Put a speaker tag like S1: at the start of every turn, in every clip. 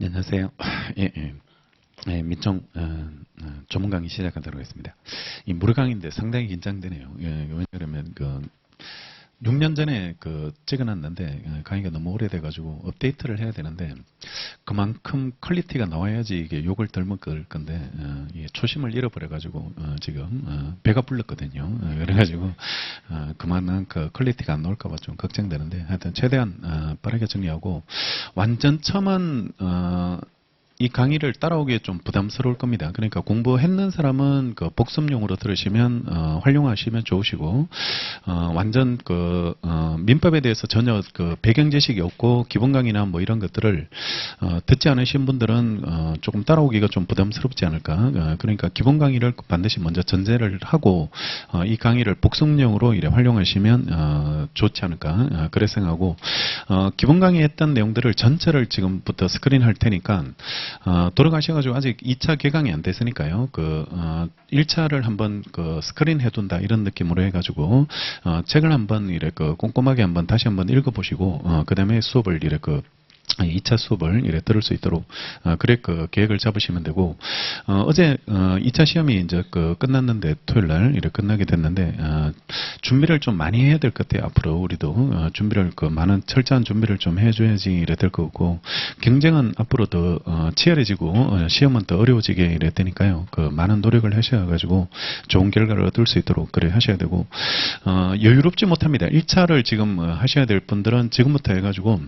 S1: 네, 안녕하세요. 예, 예. 예, 민청 전문 강의 시작하도록 하겠습니다. 이 무료 강의인데 상당히 긴장되네요. 예, 왜냐하면 6년 전에 찍어놨는데 강의가 너무 오래돼가지고 업데이트를 해야 되는데 그만큼 퀄리티가 나와야지 이게 욕을 덜 먹을 건데 이게 초심을 잃어버려가지고 지금 배가 불렀거든요. 그래가지고 그만한 퀄리티가 안 나올까봐 좀 걱정되는데 하여튼 최대한 빠르게 정리하고 완전 처음은 이 강의를 따라오기에 좀 부담스러울 겁니다. 그러니까 공부했는 사람은 복습용으로 들으시면 활용하시면 좋으시고 완전 민법에 대해서 전혀 배경 지식이 없고 기본 강의나 뭐 이런 것들을 듣지 않으신 분들은 조금 따라오기가 좀 부담스럽지 않을까. 그러니까 기본 강의를 반드시 먼저 전제를 하고 이 강의를 복습용으로 이래 활용하시면 좋지 않을까. 그래 생각하고 기본 강의 했던 내용들을 전체를 지금부터 스크린 할 테니까 돌아가셔가지고 아직 2차 개강이 안 됐으니까요. 1차를 한번 스크린 해둔다 이런 느낌으로 해가지고 책을 한번 이래 꼼꼼하게 한번 다시 한번 읽어보시고 그 다음에 수업을 이래 2차 수업을 이래 들을 수 있도록 그래 계획을 잡으시면 되고 어제 2차 시험이 이제 끝났는데 토요일날 이래 끝나게 됐는데 준비를 좀 많이 해야 될 것 같아요. 앞으로 우리도 준비를 많은 철저한 준비를 좀 해줘야지 이래 될 것 같고 경쟁은 앞으로 더 치열해지고 시험은 더 어려워지게 이래 되니까요. 많은 노력을 하셔가지고 좋은 결과를 얻을 수 있도록 그래 하셔야 되고 여유롭지 못합니다. 1차를 지금 하셔야 될 분들은 지금부터 해가지고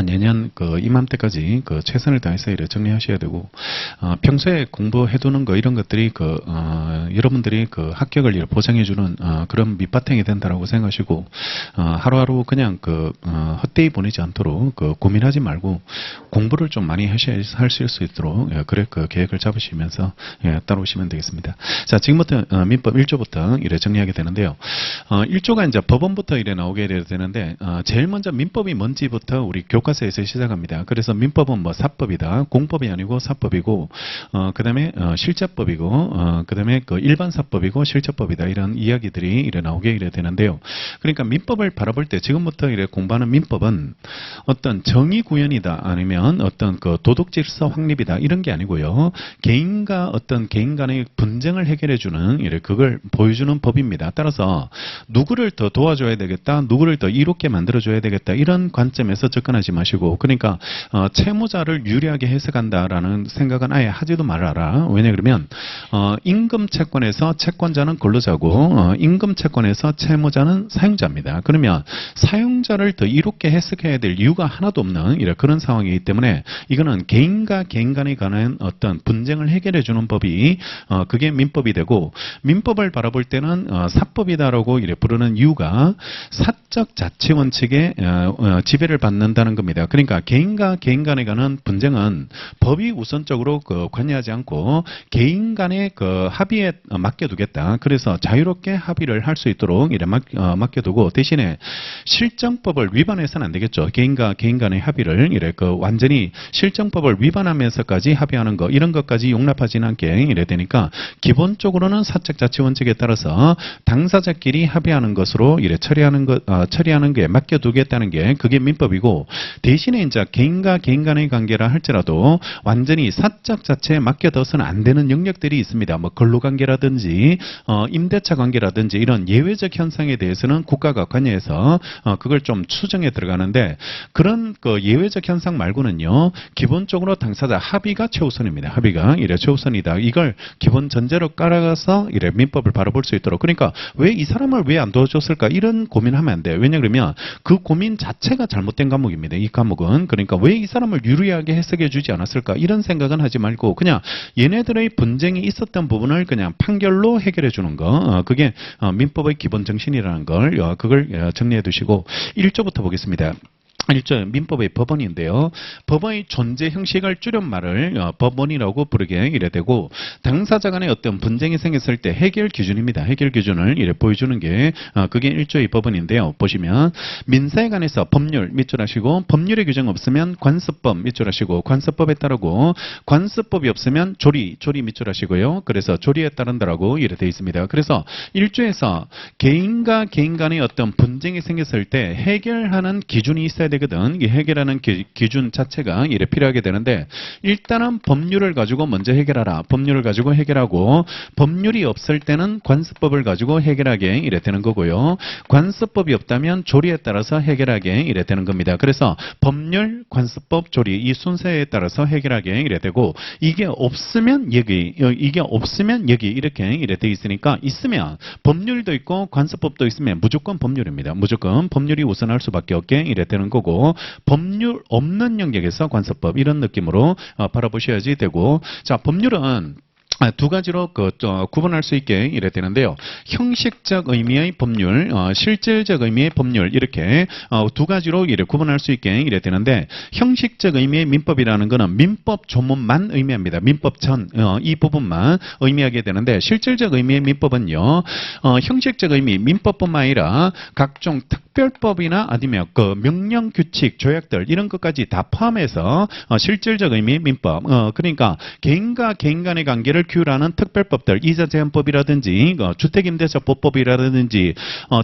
S1: 내년 이맘때까지 최선을 다해서 이래 정리하셔야 되고 평소에 공부해두는 거 이런 것들이 여러분들이 합격을 이래 보장해주는 그런 밑바탕이 된다라고 생각하시고 하루하루 그냥 헛되이 보내지 않도록 고민하지 말고 공부를 좀 많이 하실 수 있도록 그래 계획을 잡으시면서 따라오시면 되겠습니다. 자, 지금부터 민법 1조부터 이래 정리하게 되는데요. 1조가 이제 법원부터 이래 나오게 되는데 제일 먼저 민법이 뭔지부터 우리 교과서에서 시작합니다. 그래서 민법은 뭐 사법이다. 공법이 아니고 사법이고, 그 다음에 실제법이고, 그 다음에 일반 사법이고 실제법이다. 이런 이야기들이 이래 나오게 이래 되는데요. 그러니까 민법을 바라볼 때 지금부터 이래 공부하는 민법은 어떤 정의 구현이다. 아니면 어떤 도덕 질서 확립이다. 이런 게 아니고요. 개인과 어떤 개인 간의 분쟁을 해결해주는 이래 그걸 보여주는 법입니다. 따라서 누구를 더 도와줘야 되겠다. 누구를 더 이롭게 만들어줘야 되겠다. 이런 관점에서 접근하지 마시고 그러니까 채무자를 유리하게 해석한다라는 생각은 아예 하지도 말아라. 왜냐 그러면 임금 채권에서 채권자는 근로자고 임금 채권에서 채무자는 사용자입니다. 그러면 사용자를 더 이롭게 해석해야 될 이유가 하나도 없는 그런 상황이기 때문에 이거는 개인과 개인 간에 관한 어떤 분쟁을 해결해 주는 법이 그게 민법이 되고 민법을 바라볼 때는 사법이다라고 부르는 이유가 사적 자치 원칙에 지배를 받는다는 겁니다. 그러니까 개인과 개인 간에 관한 분쟁은 법이 우선적으로 관여하지 않고 개인 간의 합의에 맡겨두겠다. 그래서 자유롭게 합의를 할 수 있도록 맡겨두고 대신에 실정법을 위반해서는 안 되겠죠. 개인과 개인 간의 합의를 완전히 실정법을 위반하면서까지 합의하는 것 이런 것까지 용납하지는 않게 이래 되니까 기본적으로는 사적 자치 원칙에 따라서 당사자끼리 합의하는 것으로 처리하는 게 맡겨두겠다는 게 그게 민법이고 대신에 이제 개인과 개인 간의 관계라 할지라도 완전히 사적 자체에 맡겨둬서는 안 되는 영역들이 있습니다. 뭐 근로관계라든지 임대차 관계라든지 이런 예외적 현상에 대해서는 국가가 관여해서 그걸 좀 추정해 들어가는데 그런 예외적 현상 말고는요. 기본적으로 당사자 합의가 최우선입니다. 합의가 최우선이다. 이걸 기본 전제로 깔아가서 민법을 바라볼 수 있도록 그러니까 왜 이 사람을 왜 안 도와줬을까 이런 고민하면 안 돼요. 왜냐 그러면 그 고민 자체가 잘못된 과목입니다. 이 과목은 그러니까 왜 이 사람을 유리하게 해석해 주지 않았을까 이런 생각은 하지 말고 그냥 얘네들의 분쟁이 있었던 부분을 그냥 판결로 해결해 주는 거 그게 민법의 기본 정신이라는 걸 그걸 정리해 두시고 1조부터 보겠습니다. 1조 민법의 법원인데요. 법원의 존재 형식을 줄여말을 법원이라고 부르게 이래 되고 당사자 간의 어떤 분쟁이 생겼을 때 해결 기준입니다. 해결 기준을 이래 보여주는 게 그게 1조의 법원인데요. 보시면 민사에 관해서 법률 밑줄 하시고 법률의 규정 없으면 관습법 밑줄 하시고 관습법에 따르고 관습법이 없으면 조리 밑줄 하시고요. 그래서 조리에 따른다라고 이래 되어 있습니다. 그래서 1조에서 개인과 개인 간의 어떤 분쟁이 생겼을 때 해결하는 기준이 있어야 되거든. 이 해결하는 기준 자체가 이래 필요하게 되는데 일단은 법률을 가지고 먼저 해결하라. 법률을 가지고 해결하고 법률이 없을 때는 관습법을 가지고 해결하게 이래 되는 거고요. 관습법이 없다면 조리에 따라서 해결하게 이래 되는 겁니다. 그래서 법률, 관습법, 조리 이 순서에 따라서 해결하게 이래 되고 이게 없으면 여기 이렇게 이래 돼 있으니까 있으면 법률도 있고 관습법도 있으면 무조건 법률입니다. 무조건 법률이 우선할 수밖에 없게 이래 되는 거고 법률 없는 영역에서 관습법 이런 느낌으로 바라보셔야지 되고 자 법률은 두 가지로 구분할 수 있게 이래 되는데요. 형식적 의미의 법률, 실질적 의미의 법률 이렇게 두 가지로 이래 구분할 수 있게 이래 되는데 형식적 의미의 민법이라는 것은 민법 조문만 의미합니다. 민법 전 이 부분만 의미하게 되는데 실질적 의미의 민법은요. 형식적 의미 민법뿐만 아니라 각종 특별법이나 아니면 그 명령, 규칙, 조약들 이런 것까지 다 포함해서 실질적 의미의 민법. 그러니까 개인과 개인 간의 관계를 규율하는 특별법들, 이자제한법이라든지 주택임대차보법이라든지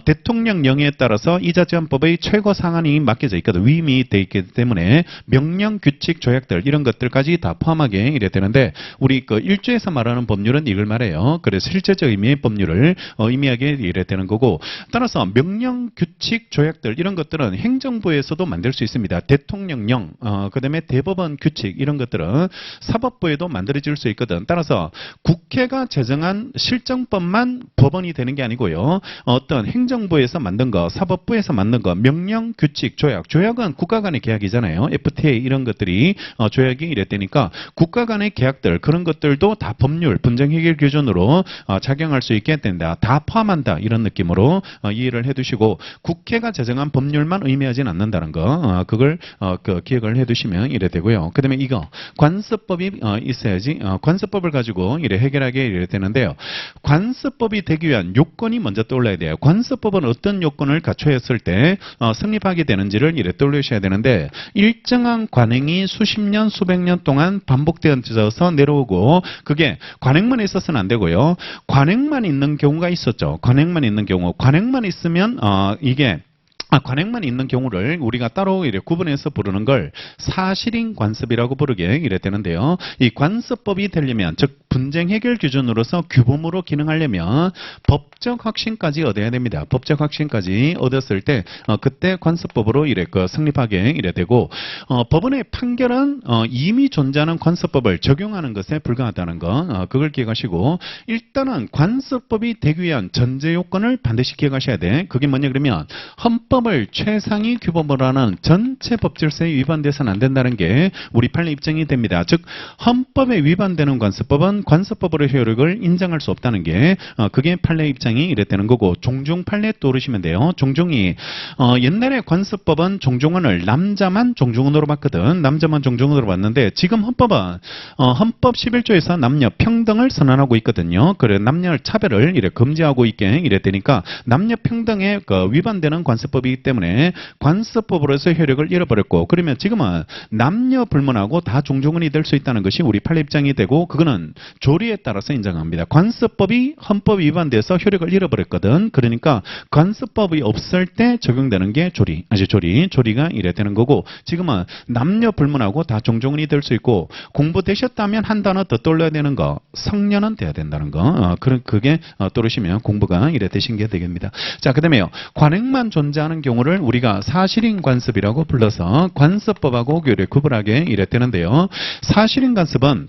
S1: 대통령령에 따라서 이자제한법의 최고 상한이 맡겨져 있거든. 위임이 돼 있기 때문에 명령, 규칙, 조약들 이런 것들까지 다 포함하게 이래 되는데 우리 그 1조에서 말하는 법률은 이걸 말해요. 그래서 실질적 의미의 법률을 의미하게 이래 되는 거고 따라서 명령, 규칙, 조약들 이런 것들은 행정부에서도 만들 수 있습니다. 대통령령, 그다음에 대법원 규칙 이런 것들은 사법부에도 만들어질 수 있거든. 따라서 국회가 제정한 실정법만 법원이 되는 게 아니고요. 어떤 행정부에서 만든 거, 사법부에서 만든 거, 명령, 규칙, 조약. 조약은 국가 간의 계약이잖아요. FTA 이런 것들이 조약이 이랬다니까 국가 간의 계약들 그런 것들도 다 법률, 분쟁 해결 기준으로 작용할 수 있게 된다. 다 포함한다. 이런 느낌으로 이해를 해두시고 국회가 제정한 법률만 의미하진 않는다는 거 그걸 기억을 해두시면 이래 되고요. 그 다음에 이거 관습법이 있어야지 관습법을 가지고 이래 해결하게 이래 되는데요. 관습법이 되기 위한 요건이 먼저 떠올라야 돼요. 관습법은 어떤 요건을 갖춰야 했을 때 성립하게 되는지를 이래 떠올리셔야 되는데 일정한 관행이 수십 년, 수백 년 동안 반복되어서 내려오고 그게 관행만 있어서는 안 되고요. 관행만 있는 경우가 있었죠. 관행만 있는 경우. 관행만 있으면 이게 관행만 있는 경우를 우리가 따로 이렇게 구분해서 부르는 걸 사실인 관습이라고 부르게 이래 되는데요. 이 관습법이 되려면 즉 분쟁 해결 기준으로서 규범으로 기능하려면 법적 확신까지 얻어야 됩니다. 법적 확신까지 얻었을 때 그때 관습법으로 이래 성립하게 이래 되고 법원의 판결은 이미 존재하는 관습법을 적용하는 것에 불과하다는 거 그걸 기억하시고 일단은 관습법이 되기 위한 전제 요건을 반드시 기억하셔야 돼. 그게 뭐냐 그러면 헌법을 최상위 규범으로 하는 전체 법질서에 위반돼서는 안 된다는 게 우리 판례 입장이 됩니다. 즉 헌법에 위반되는 관습법은 관습법으로 효력을 인정할 수 없다는 게 그게 판례 입장이 이랬다는 거고 종중 판례 떠오르시면 돼요. 종중이 옛날에 관습법은 종중원을 남자만 종중원으로 봤거든. 남자만 종중원으로 봤는데 지금 헌법은 헌법 11조에서 남녀 평등을 선언하고 있거든요. 그래 남녀 차별을 이래 금지하고 있게 이랬다니까 남녀 평등에 위반되는 관습법이기 때문에 관습법으로서 효력을 잃어버렸고 그러면 지금은 남녀 불문하고 다 종중원이 될 수 있다는 것이 우리 판례 입장이 되고 그거는 조리에 따라서 인정합니다. 관습법이 헌법 위반돼서 효력을 잃어버렸거든. 그러니까 관습법이 없을 때 적용되는 게 조리, 조리가 이래 되는 거고 지금은 남녀 불문하고 다 종중원이 될 수 있고 공부되셨다면 한 단어 더 떠올려야 되는 거 성년은 돼야 된다는 거 그게 떠오르시면 공부가 이래 되신 게 되겠습니다. 자, 그 다음에요. 관행만 존재하는 경우를 우리가 사실인 관습이라고 불러서 관습법하고 구분하게 이래 되는데요. 사실인 관습은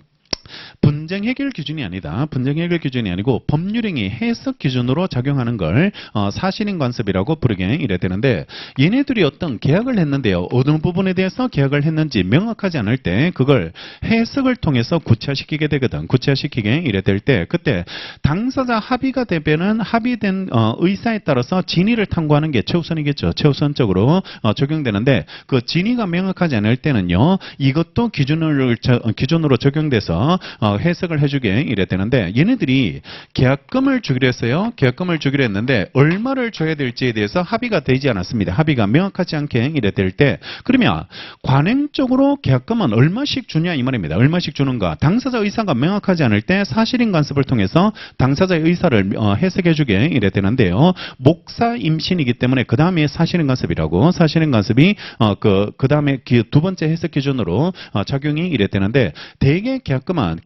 S1: 분쟁 해결 기준이 아니다. 분쟁 해결 기준이 아니고 법률행위 해석 기준으로 작용하는 걸 사실인 관습이라고 부르게 이래 되는데 얘네들이 어떤 계약을 했는데요. 어느 부분에 대해서 계약을 했는지 명확하지 않을 때 그걸 해석을 통해서 구체화시키게 되거든. 구체화시키게 이래 될 때 그때 당사자 합의가 되면은 합의된 의사에 따라서 진위를 탐구하는 게 최우선이겠죠. 최우선적으로 적용되는데 그 진위가 명확하지 않을 때는요. 이것도 기준으로 적용돼서 해서 해석을 해주게 이래 되는데 얘네들이 계약금을 주기로 했어요. 계약금을 주기로 했는데 얼마를 줘야 될지에 대해서 합의가 되지 않았습니다. 합의가 명확하지 않게 이래 될 때 그러면 관행적으로 계약금은 얼마씩 주냐 이 말입니다. 얼마씩 주는가? 당사자 의사가 명확하지 않을 때 사실인 관습을 통해서 당사자의 의사를 해석해주게 이래 되는데요. 목사 임신이기 때문에 그 다음에 사실인 관습이라고 사실인 관습이 그 다음에 두 번째 해석 기준으로 적용이 이래 되는데 대개 계약금은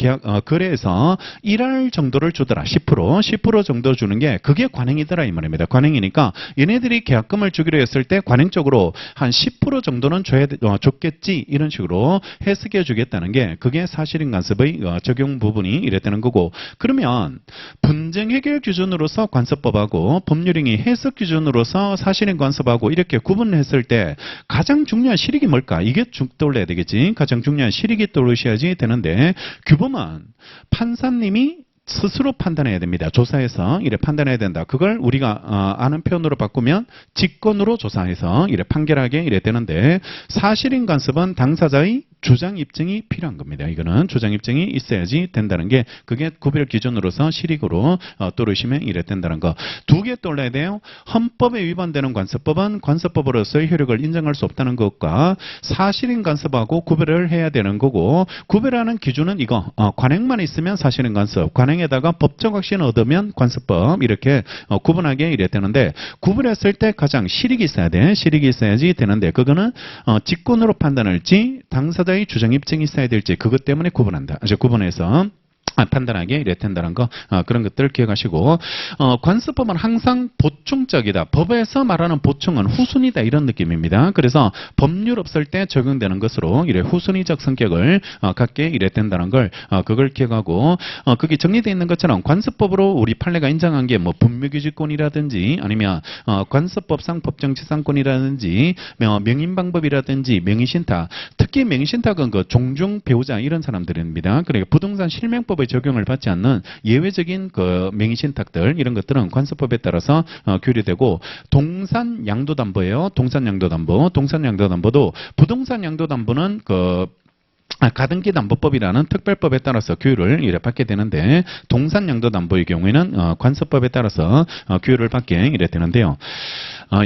S1: 거래에서 1할 정도를 주더라. 10% 정도 주는 게 그게 관행이더라 이 말입니다. 관행이니까 얘네들이 계약금을 주기로 했을 때 관행적으로 한 10% 정도는 줬겠지 이런 식으로 해석해 주겠다는 게 그게 사실인 관습의 적용 부분이 이래 되는 거고 그러면 분쟁 해결 기준으로서 관습법하고 법률행위 해석 기준으로서 사실인 관습하고 이렇게 구분했을 때 가장 중요한 실익이 뭘까? 이게 떠올라야 되겠지. 가장 중요한 실익이 떠오르셔야지 되는데 규범은 판사님이 스스로 판단해야 됩니다. 조사해서 이래 판단해야 된다. 그걸 우리가 아는 표현으로 바꾸면 직권으로 조사해서 이래 판결하게 이래 되는데 사실인 관습은 당사자의 주장 입증이 필요한 겁니다. 이거는 주장 입증이 있어야지 된다는 게 그게 구별 기준으로서 실익으로 떠오르시면 이래 된다는 거. 두 개 떠올라야 돼요. 헌법에 위반되는 관습법은 관습법으로서의 효력을 인정할 수 없다는 것과 사실인 관습하고 구별을 해야 되는 거고 구별하는 기준은 이거 관행만 있으면 사실인 관습, 관행에다가 법적 확신을 얻으면 관습법 이렇게 구분하게 이래 되는데 구분했을 때 가장 실익이 있어야 돼. 실익이 있어야지 되는데 그거는 직권으로 판단할지 당사자의 주장 입증이 있어야 될지 그것 때문에 구분한다. 구분해서 판단하게 이래 된다는 거 그런 것들 기억하시고 관습법은 항상 보충적이다. 법에서 말하는 보충은 후순위다 이런 느낌입니다. 그래서 법률 없을 때 적용되는 것으로 이래 후순위적 성격을 갖게 이래 된다는 걸 그걸 기억하고 그게 정리되어 있는 것처럼 관습법으로 우리 판례가 인정한 게 뭐 분묘규칙권이라든지 아니면 관습법상 법정치상권이라든지 명인방법이라든지 명의신탁 특히 명의신탁은 그 종중 배우자 이런 사람들입니다. 그러니까 부동산 실명법의 적용을 받지 않는 예외적인 그 명의신탁들 이런 것들은 관습법에 따라서 규례되고 동산양도담보예요. 동산양도담보도 부동산 양도담보는 가등기담보법이라는 특별법에 따라서 규율을 이래 받게 되는데 동산양도담보의 경우에는 관습법에 따라서 규율을 받게 이래 되는데요.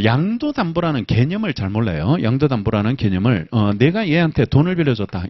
S1: 양도담보라는 개념을 잘 몰라요. 양도담보라는 개념을 내가 얘한테 돈을 빌려줬다.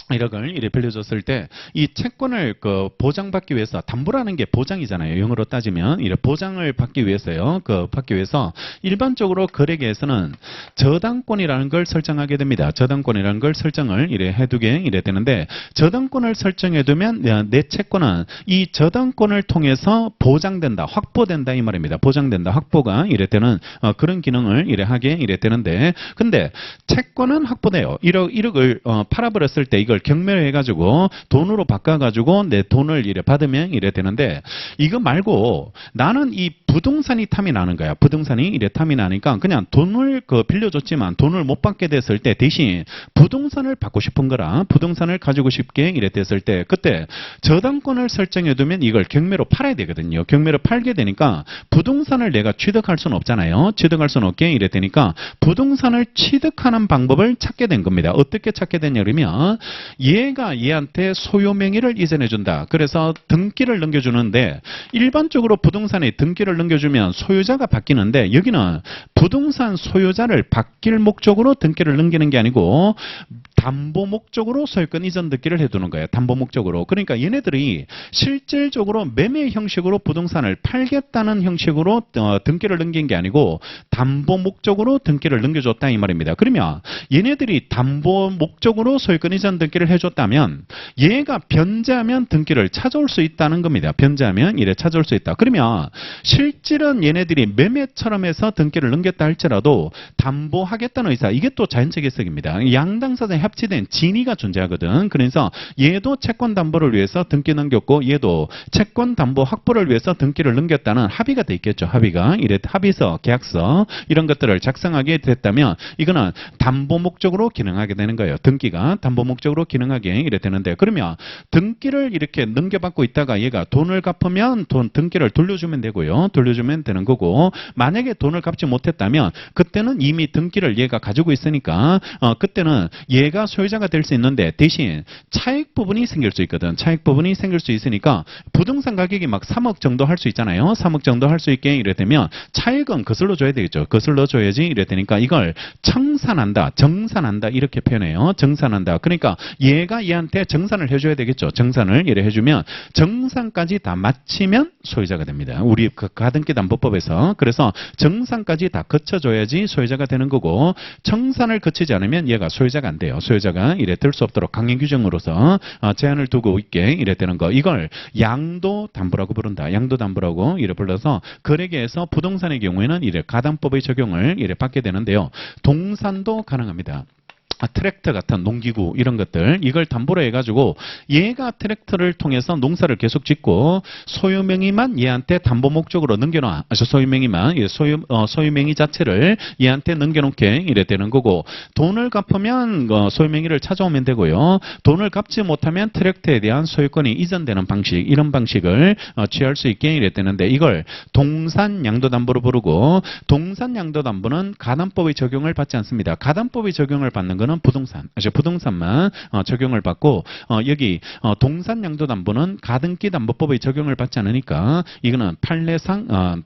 S1: 1억을 이래 빌려줬을 때 이 채권을 보장받기 위해서 담보라는 게 보장이잖아요. 영어로 따지면 이래 보장을 받기 위해서요. 받기 위해서 일반적으로 거래계에서는 저당권이라는 걸 설정하게 됩니다. 저당권이라는 걸 설정을 이래 해두게 이래 되는데 저당권을 설정해두면 내 채권은 이 저당권을 통해서 보장된다, 확보된다 이 말입니다. 보장된다, 확보가 이래 되는 그런 기능을 이래 하게 이래 되는데 근데 채권은 확보돼요. 1억을 팔아버렸을 때 이걸 경매해가지고 돈으로 바꿔가지고 내 돈을 이래 받으면 이래 되는데 이거 말고 나는 이 부동산이 탐이 나는 거야. 부동산이 이래 탐이 나니까 그냥 돈을 빌려줬지만 돈을 못 받게 됐을 때 대신 부동산을 받고 싶은 거라 부동산을 가지고 싶게 이래 됐을 때 그때 저당권을 설정해두면 이걸 경매로 팔아야 되거든요. 경매로 팔게 되니까 부동산을 내가 취득할 수는 없잖아요. 취득할 수는 없게 이래 되니까 부동산을 취득하는 방법을 찾게 된 겁니다. 어떻게 찾게 됐냐 그러면 얘가 얘한테 소유 명의를 이전해 준다. 그래서 등기를 넘겨주는데 일반적으로 부동산에 등기를 넘겨주면 소유자가 바뀌는데 여기는 부동산 소유자를 바뀔 목적으로 등기를 넘기는 게 아니고 담보 목적으로 소유권 이전 등기를 해두는 거예요. 담보 목적으로. 그러니까 얘네들이 실질적으로 매매 형식으로 부동산을 팔겠다는 형식으로 등기를 넘긴 게 아니고 담보 목적으로 등기를 넘겨줬다 이 말입니다. 그러면 얘네들이 담보 목적으로 소유권 이전 등기를 해줬다면 얘가 변제하면 등기를 찾아올 수 있다는 겁니다. 변제하면 이래 찾아올 수 있다. 그러면 실질은 얘네들이 매매처럼 해서 등기를 넘겼다 할지라도 담보하겠다는 의사 이게 또 자연적 해석입니다. 양당사자 합치된 진위가 존재하거든. 그래서 얘도 채권 담보를 위해서 등기 넘겼고 얘도 채권 담보 확보를 위해서 등기를 넘겼다는 합의가 돼 있겠죠. 합의가 이래 합의서, 계약서 이런 것들을 작성하게 됐다면 이거는 담보 목적으로 기능하게 되는 거예요. 등기가 담보 목적으로 기능하게 이래 되는데 그러면 등기를 이렇게 넘겨받고 있다가 얘가 돈을 갚으면 등기를 돌려주면 되고요. 돌려주면 되는 거고 만약에 돈을 갚지 못했다면 그때는 이미 등기를 얘가 가지고 있으니까 그때는 얘가 얘가 소유자가 될 수 있는데 대신 차익 부분이 생길 수 있거든. 차익 부분이 생길 수 있으니까 부동산 가격이 막 3억 정도 할 수 있잖아요. 3억 정도 할 수 있게 이랬다면 차익은 거슬러 줘야 되겠죠. 거슬러 줘야지 이랬다니까 이걸 청산한다, 정산한다 이렇게 표현해요. 정산한다. 그러니까 얘가 얘한테 정산을 해줘야 되겠죠. 정산을 이래 해주면 정산까지 다 마치면 소유자가 됩니다. 우리 그 가등기담보법에서. 그래서 정산까지 다 거쳐줘야지 소유자가 되는 거고 청산을 거치지 않으면 얘가 소유자가 안 돼요. 소유자가 이래 될 수 없도록 강행 규정으로서 제한을 두고 있게 이래 되는 거. 이걸 양도담보라고 부른다. 양도담보라고 이래 불러서 거래계에서 부동산의 경우에는 이래 가담법의 적용을 이래 받게 되는데요. 동산도 가능합니다. 트랙터 같은 농기구 이런 것들 이걸 담보로 해가지고 얘가 트랙터를 통해서 농사를 계속 짓고 소유명의만 얘한테 담보 목적으로 넘겨놔. 소유명의만 소유명의 자체를 얘한테 넘겨놓게 이래 되는 거고 돈을 갚으면 소유명의를 찾아오면 되고요. 돈을 갚지 못하면 트랙터에 대한 소유권이 이전되는 방식 이런 방식을 취할 수 있게 이래 되는데 이걸 동산양도담보로 부르고 동산양도담보는 가담법의 적용을 받지 않습니다. 가담법의 적용을 받는 거는 부동산만 적용을 받고 여기 동산양도담보는 가등기담보법의 적용을 받지 않으니까 이거는 판례상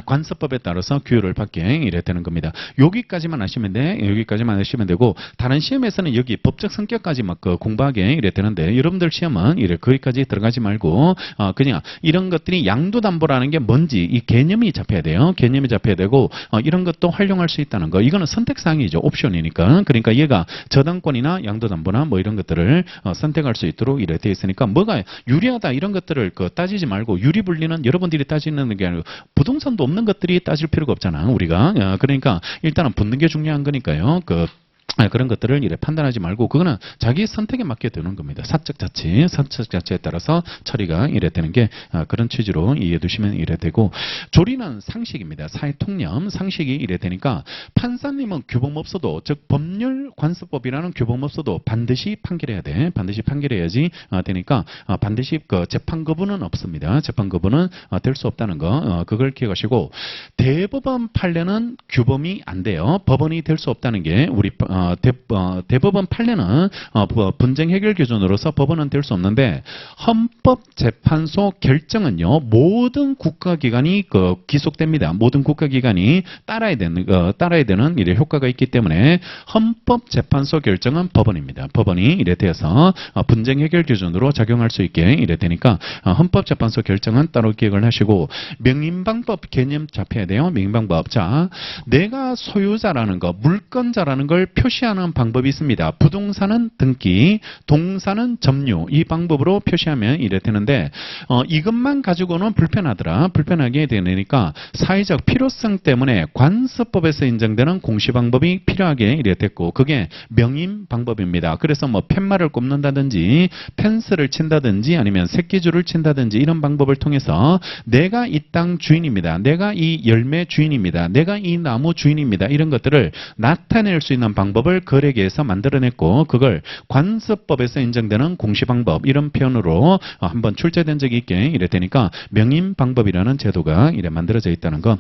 S1: 관습법에 따라서 규율을 받게 이래 되는 겁니다. 여기까지만 하시면 돼. 여기까지만 하시면 되고 다른 시험에서는 여기 법적 성격까지 막 공부하게 이래 되는데 여러분들 시험은 이래 거기까지 들어가지 말고 그냥 이런 것들이 양도담보라는 게 뭔지 이 개념이 잡혀야 돼요. 개념이 잡혀야 되고 이런 것도 활용할 수 있다는 거. 이거는 선택사항이죠. 옵션이니까. 그러니까 얘가 저당권이나 양도담보나 뭐 이런 것들을 선택할 수 있도록 이래 돼 있으니까 뭐가 유리하다 이런 것들을 따지지 말고 유리분리는 여러분들이 따지는 게 아니고 부동산도 없는 것들이 따질 필요가 없잖아 우리가. 그러니까 일단은 붙는 게 중요한 거니까요. 그런 것들을 이래 판단하지 말고 그거는 자기 선택에 맞게 되는 겁니다. 사적 자체에 따라서 처리가 이래 되는 게 그런 취지로 이해해 두시면 이래 되고 조리는 상식입니다. 사회통념 상식이 이래 되니까 판사님은 규범 없어도 즉 법률 관습법이라는 규범 없어도 반드시 판결해야 돼. 반드시 판결해야지 되니까 반드시 재판 거부는 없습니다. 재판 거부는 될 수 없다는 거 그걸 기억하시고 대법원 판례는 규범이 안 돼요. 법원이 될 수 없다는 게 우리 대법원 판례는 분쟁 해결 기준으로서 법원은 될 수 없는데 헌법재판소 결정은요 모든 국가기관이 기속됩니다. 모든 국가기관이 따라야 되는 이래 효과가 있기 때문에 헌법재판소 결정은 법원입니다. 법원이 이래 되어서 분쟁 해결 기준으로 작용할 수 있게 이래 되니까 헌법재판소 결정은 따로 기억을 하시고 명인방법 개념 잡혀야 돼요. 명인방법. 자, 내가 소유자라는 거, 물건자라는 걸 표시하는 방법이 있습니다. 부동산은 등기, 동산은 점유. 이 방법으로 표시하면 이래 되는데 이것만 가지고는 불편하더라. 불편하게 되니까 사회적 필요성 때문에 관습법에서 인정되는 공시 방법이 필요하게 이래 됐고 그게 명인 방법입니다. 그래서 뭐 팻말을 꼽는다든지 펜스를 친다든지 아니면 새끼줄을 친다든지 이런 방법을 통해서 내가 이 땅 주인입니다. 내가 이 열매 주인입니다. 내가 이 나무 주인입니다. 이런 것들을 나타낼 수 있는 방법을 거래계에서 만들어냈고 그걸 관습법에서 인정되는 공시방법 이런 표현으로 한번 출제된 적이 있게 이래 되니까 명인방법이라는 제도가 이래 만들어져 있다는 거.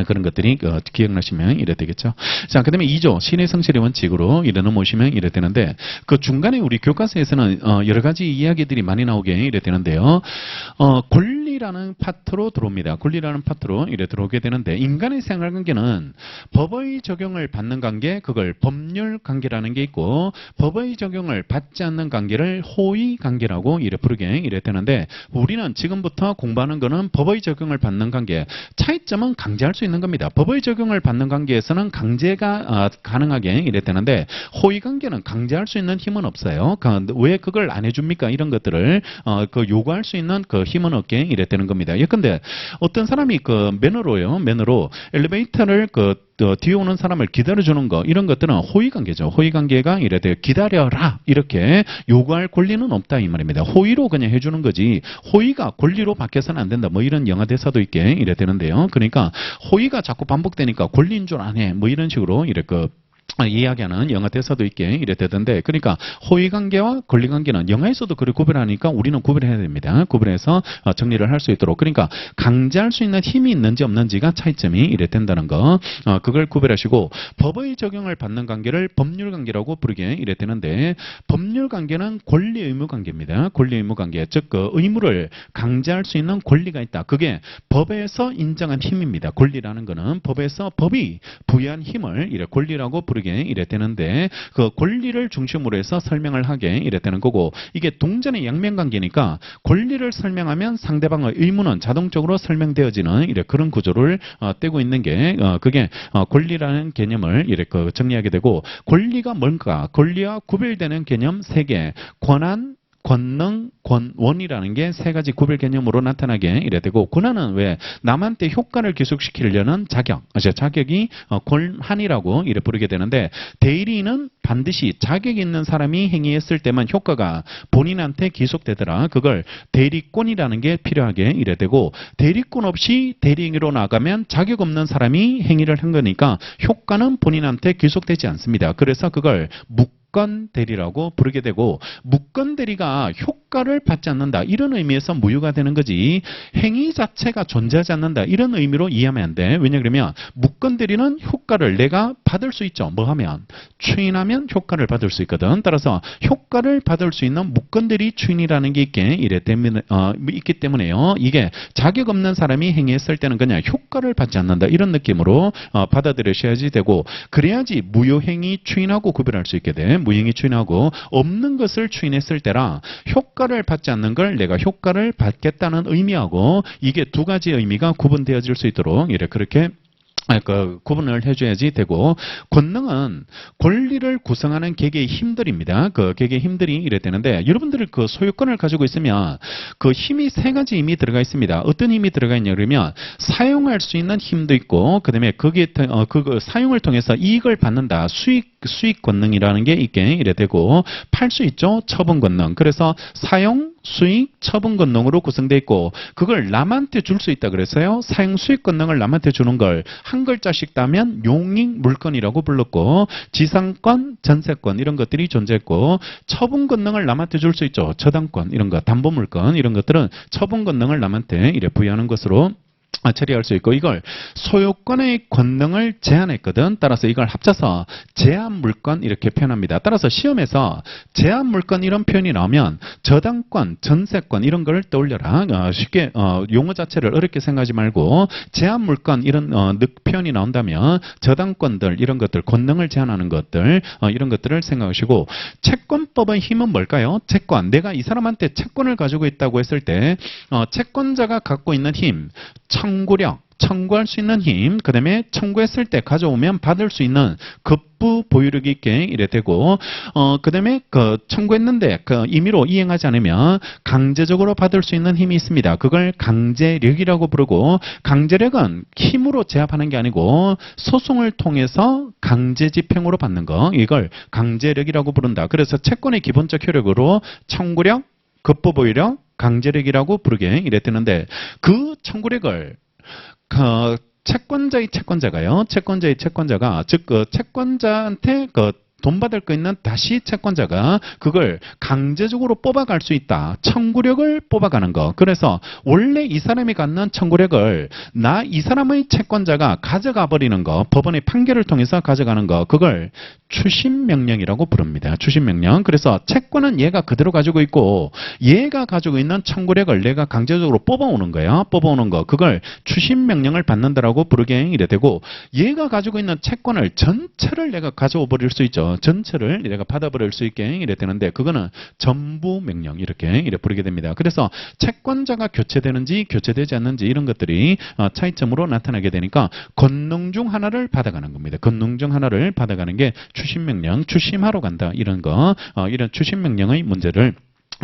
S1: 그런 것들이 기억나시면 이래 되겠죠. 자, 그 다음에 2조 신의 성실의 원칙으로 이래 넘어오시면 이래 되는데 그 중간에 우리 교과서에서는 여러 가지 이야기들이 많이 나오게 이래 되는데요. 권리라는 파트로 들어옵니다. 권리라는 파트로 이래 들어오게 되는데 인간의 생활관계는 법의 적용을 받는 관계 그걸 법률 관계라는 게 있고 법의 적용을 받지 않는 관계를 호의 관계라고 이래 부르게 이래 되는데 우리는 지금부터 공부하는 거는 법의 적용을 받는 관계 차이점은 강제할 수 있는 겁니다. 법의 적용을 받는 관계에서는 강제가 가능하게 이래 되는데 호의 관계는 강제할 수 있는 힘은 없어요. 왜 그걸 안 해줍니까? 이런 것들을 요구할 수 있는 힘은 없게 이래 되는 겁니다. 예컨대 어떤 사람이 매너로 엘리베이터를 뒤에 오는 사람을 기다려주는 거 이런 것들은 호의관계죠. 호의관계가 이래 돼요. 기다려라 이렇게 요구할 권리는 없다 이 말입니다. 호의로 그냥 해주는 거지 호의가 권리로 바뀌어서는 안 된다 뭐 이런 영화 대사도 있게 이래 되는데요. 그러니까 호의가 자꾸 반복되니까 권리인 줄 아네 뭐 이런 식으로 이래 이야기하는 영어 대사도 있게 이랬다던데, 그러니까 호의관계와 권리관계는 영어에서도 그걸 구별하니까 우리는 구별해야 됩니다. 구별해서 정리를 할 수 있도록. 그러니까 강제할 수 있는 힘이 있는지 없는지가 차이점이 이랬된다는 거. 그걸 구별하시고, 법의 적용을 받는 관계를 법률관계라고 부르게 이랬되는데, 법률관계는 권리의무관계입니다. 권리의무관계. 즉 그 의무를 강제할 수 있는 권리가 있다. 그게 법에서 인정한 힘입니다. 권리라는 거는 법에서 법이 부여한 힘을 이래 권리라고 부르게 이랬되는데, 그 권리를 중심으로 해서 설명을 하게 이랬되는 거고, 이게 동전의 양면관계니까 권리를 설명하면 상대방의 의무는 자동적으로 설명되어지는 이래 그런 구조를 떼고 있는 게 그게 권리라는 개념을 이렇게 정리하게 되고, 권리가 뭔가? 권리와 구별되는 개념 3개. 권한, 권능, 권원이라는 게 3가지 구별 개념으로 나타나게 이래 되고, 권한은 왜? 남한테 효과를 기속시키려는 자격, 자격이 권한이라고 이래 부르게 되는데, 대리인은 반드시 자격이 있는 사람이 행위했을 때만 효과가 본인한테 기속되더라. 그걸 대리권이라는 게 필요하게 이래 되고, 대리권 없이 대리인으로 나가면 자격 없는 사람이 행위를 한 거니까 효과는 본인한테 기속되지 않습니다. 그래서 그걸 무권 대리라고 부르게 되고, 무권 대리가 효과를 받지 않는다, 이런 의미에서 무효가 되는 거지, 행위 자체가 존재하지 않는다, 이런 의미로 이해하면 안 돼. 왜냐 그러면 무권 대리는 효과를 내가 받을 수 있죠. 뭐 하면? 추인하면 효과를 받을 수 있거든. 따라서 효과를 받을 수 있는 무권 대리 추인이라는 게 있기 때문에요. 이게 자격 없는 사람이 행위했을 때는 그냥 효과를 받지 않는다, 이런 느낌으로 받아들여셔야지 되고, 그래야지 무효행위 추인하고 구별할 수 있게 돼. 무효행위 추인하고 없는 것을 추인했을 때라 효과를 받지 않는 걸 내가 효과를 받겠다는 의미하고, 이게 2가지 의미가 구분되어질 수 있도록 이렇게 그렇게 구분을 해줘야지 되고, 권능은 권리를 구성하는 개개의 힘들입니다. 그 개개의 힘들이 이래 되는데, 여러분들이 그 소유권을 가지고 있으면 그 힘이 3가지 힘이 들어가 있습니다. 어떤 힘이 들어가 있냐 그러면 사용할 수 있는 힘도 있고, 그다음에 거기에 그 사용을 통해서 이익을 받는다, 수익 권능이라는 게 있게 이래 되고, 팔 수 있죠. 처분 권능. 그래서 사용, 수익, 처분 권능으로 구성되어 있고, 그걸 남한테 줄 수 있다 그래서요. 사용, 수익 권능을 남한테 주는 걸 한 글자씩 따면 용익 물권이라고 불렀고, 지상권, 전세권 이런 것들이 존재했고, 처분 권능을 남한테 줄 수 있죠. 저당권 이런 거, 담보물권 이런 것들은 처분 권능을 남한테 이래 부여하는 것으로 처리할 수 있고, 이걸 소유권의 권능을 제한했거든. 따라서 이걸 합쳐서 제한물권 이렇게 표현합니다. 따라서 시험에서 제한물권 이런 표현이 나오면 저당권, 전세권 이런 걸 떠올려라. 쉽게 용어 자체를 어렵게 생각하지 말고, 제한물권 이런 표현이 나온다면 저당권들 이런 것들, 권능을 제한하는 것들 이런 것들을 생각하시고, 채권법의 힘은 뭘까요? 채권. 내가 이 사람한테 채권을 가지고 있다고 했을 때 채권자가 갖고 있는 힘, 청구력, 청구할 수 있는 힘, 그 다음에 청구했을 때 가져오면 받을 수 있는 급부 보유력이 있게 이래 되고, 그 다음에 청구했는데 임의로 이행하지 않으면 강제적으로 받을 수 있는 힘이 있습니다. 그걸 강제력이라고 부르고, 강제력은 힘으로 제압하는 게 아니고 소송을 통해서 강제 집행으로 받는 거, 이걸 강제력이라고 부른다. 그래서 채권의 기본적 효력으로 청구력, 급부 보유력, 강제력이라고 부르게 이랬는데, 그 청구력을 채권자의 채권자가 즉 채권자한테 돈 받을 거 있는 다시 채권자가 그걸 강제적으로 뽑아갈 수 있다. 청구력을 뽑아가는 거. 그래서 원래 이 사람이 갖는 청구력을 이 사람의 채권자가 가져가 버리는 거, 법원의 판결을 통해서 가져가는 거, 그걸 추심명령이라고 부릅니다. 추심명령. 그래서 채권은 얘가 그대로 가지고 있고, 얘가 가지고 있는 청구력을 내가 강제적으로 뽑아오는 거야. 뽑아오는 거. 그걸 추심명령을 받는다라고 부르게 이래 되고, 얘가 가지고 있는 채권을 전체를 내가 가져오 버릴 수 있죠. 전체를 내가 받아버릴 수 있게 이래 되는데, 그거는 전부 명령 이렇게 부르게 됩니다. 그래서 채권자가 교체되는지 교체되지 않는지 이런 것들이 차이점으로 나타나게 되니까 권능 중 하나를 받아가는 겁니다. 권능 중 하나를 받아가는 게 추심명령, 추심하러 간다 이런 거, 이런 추심명령의 문제를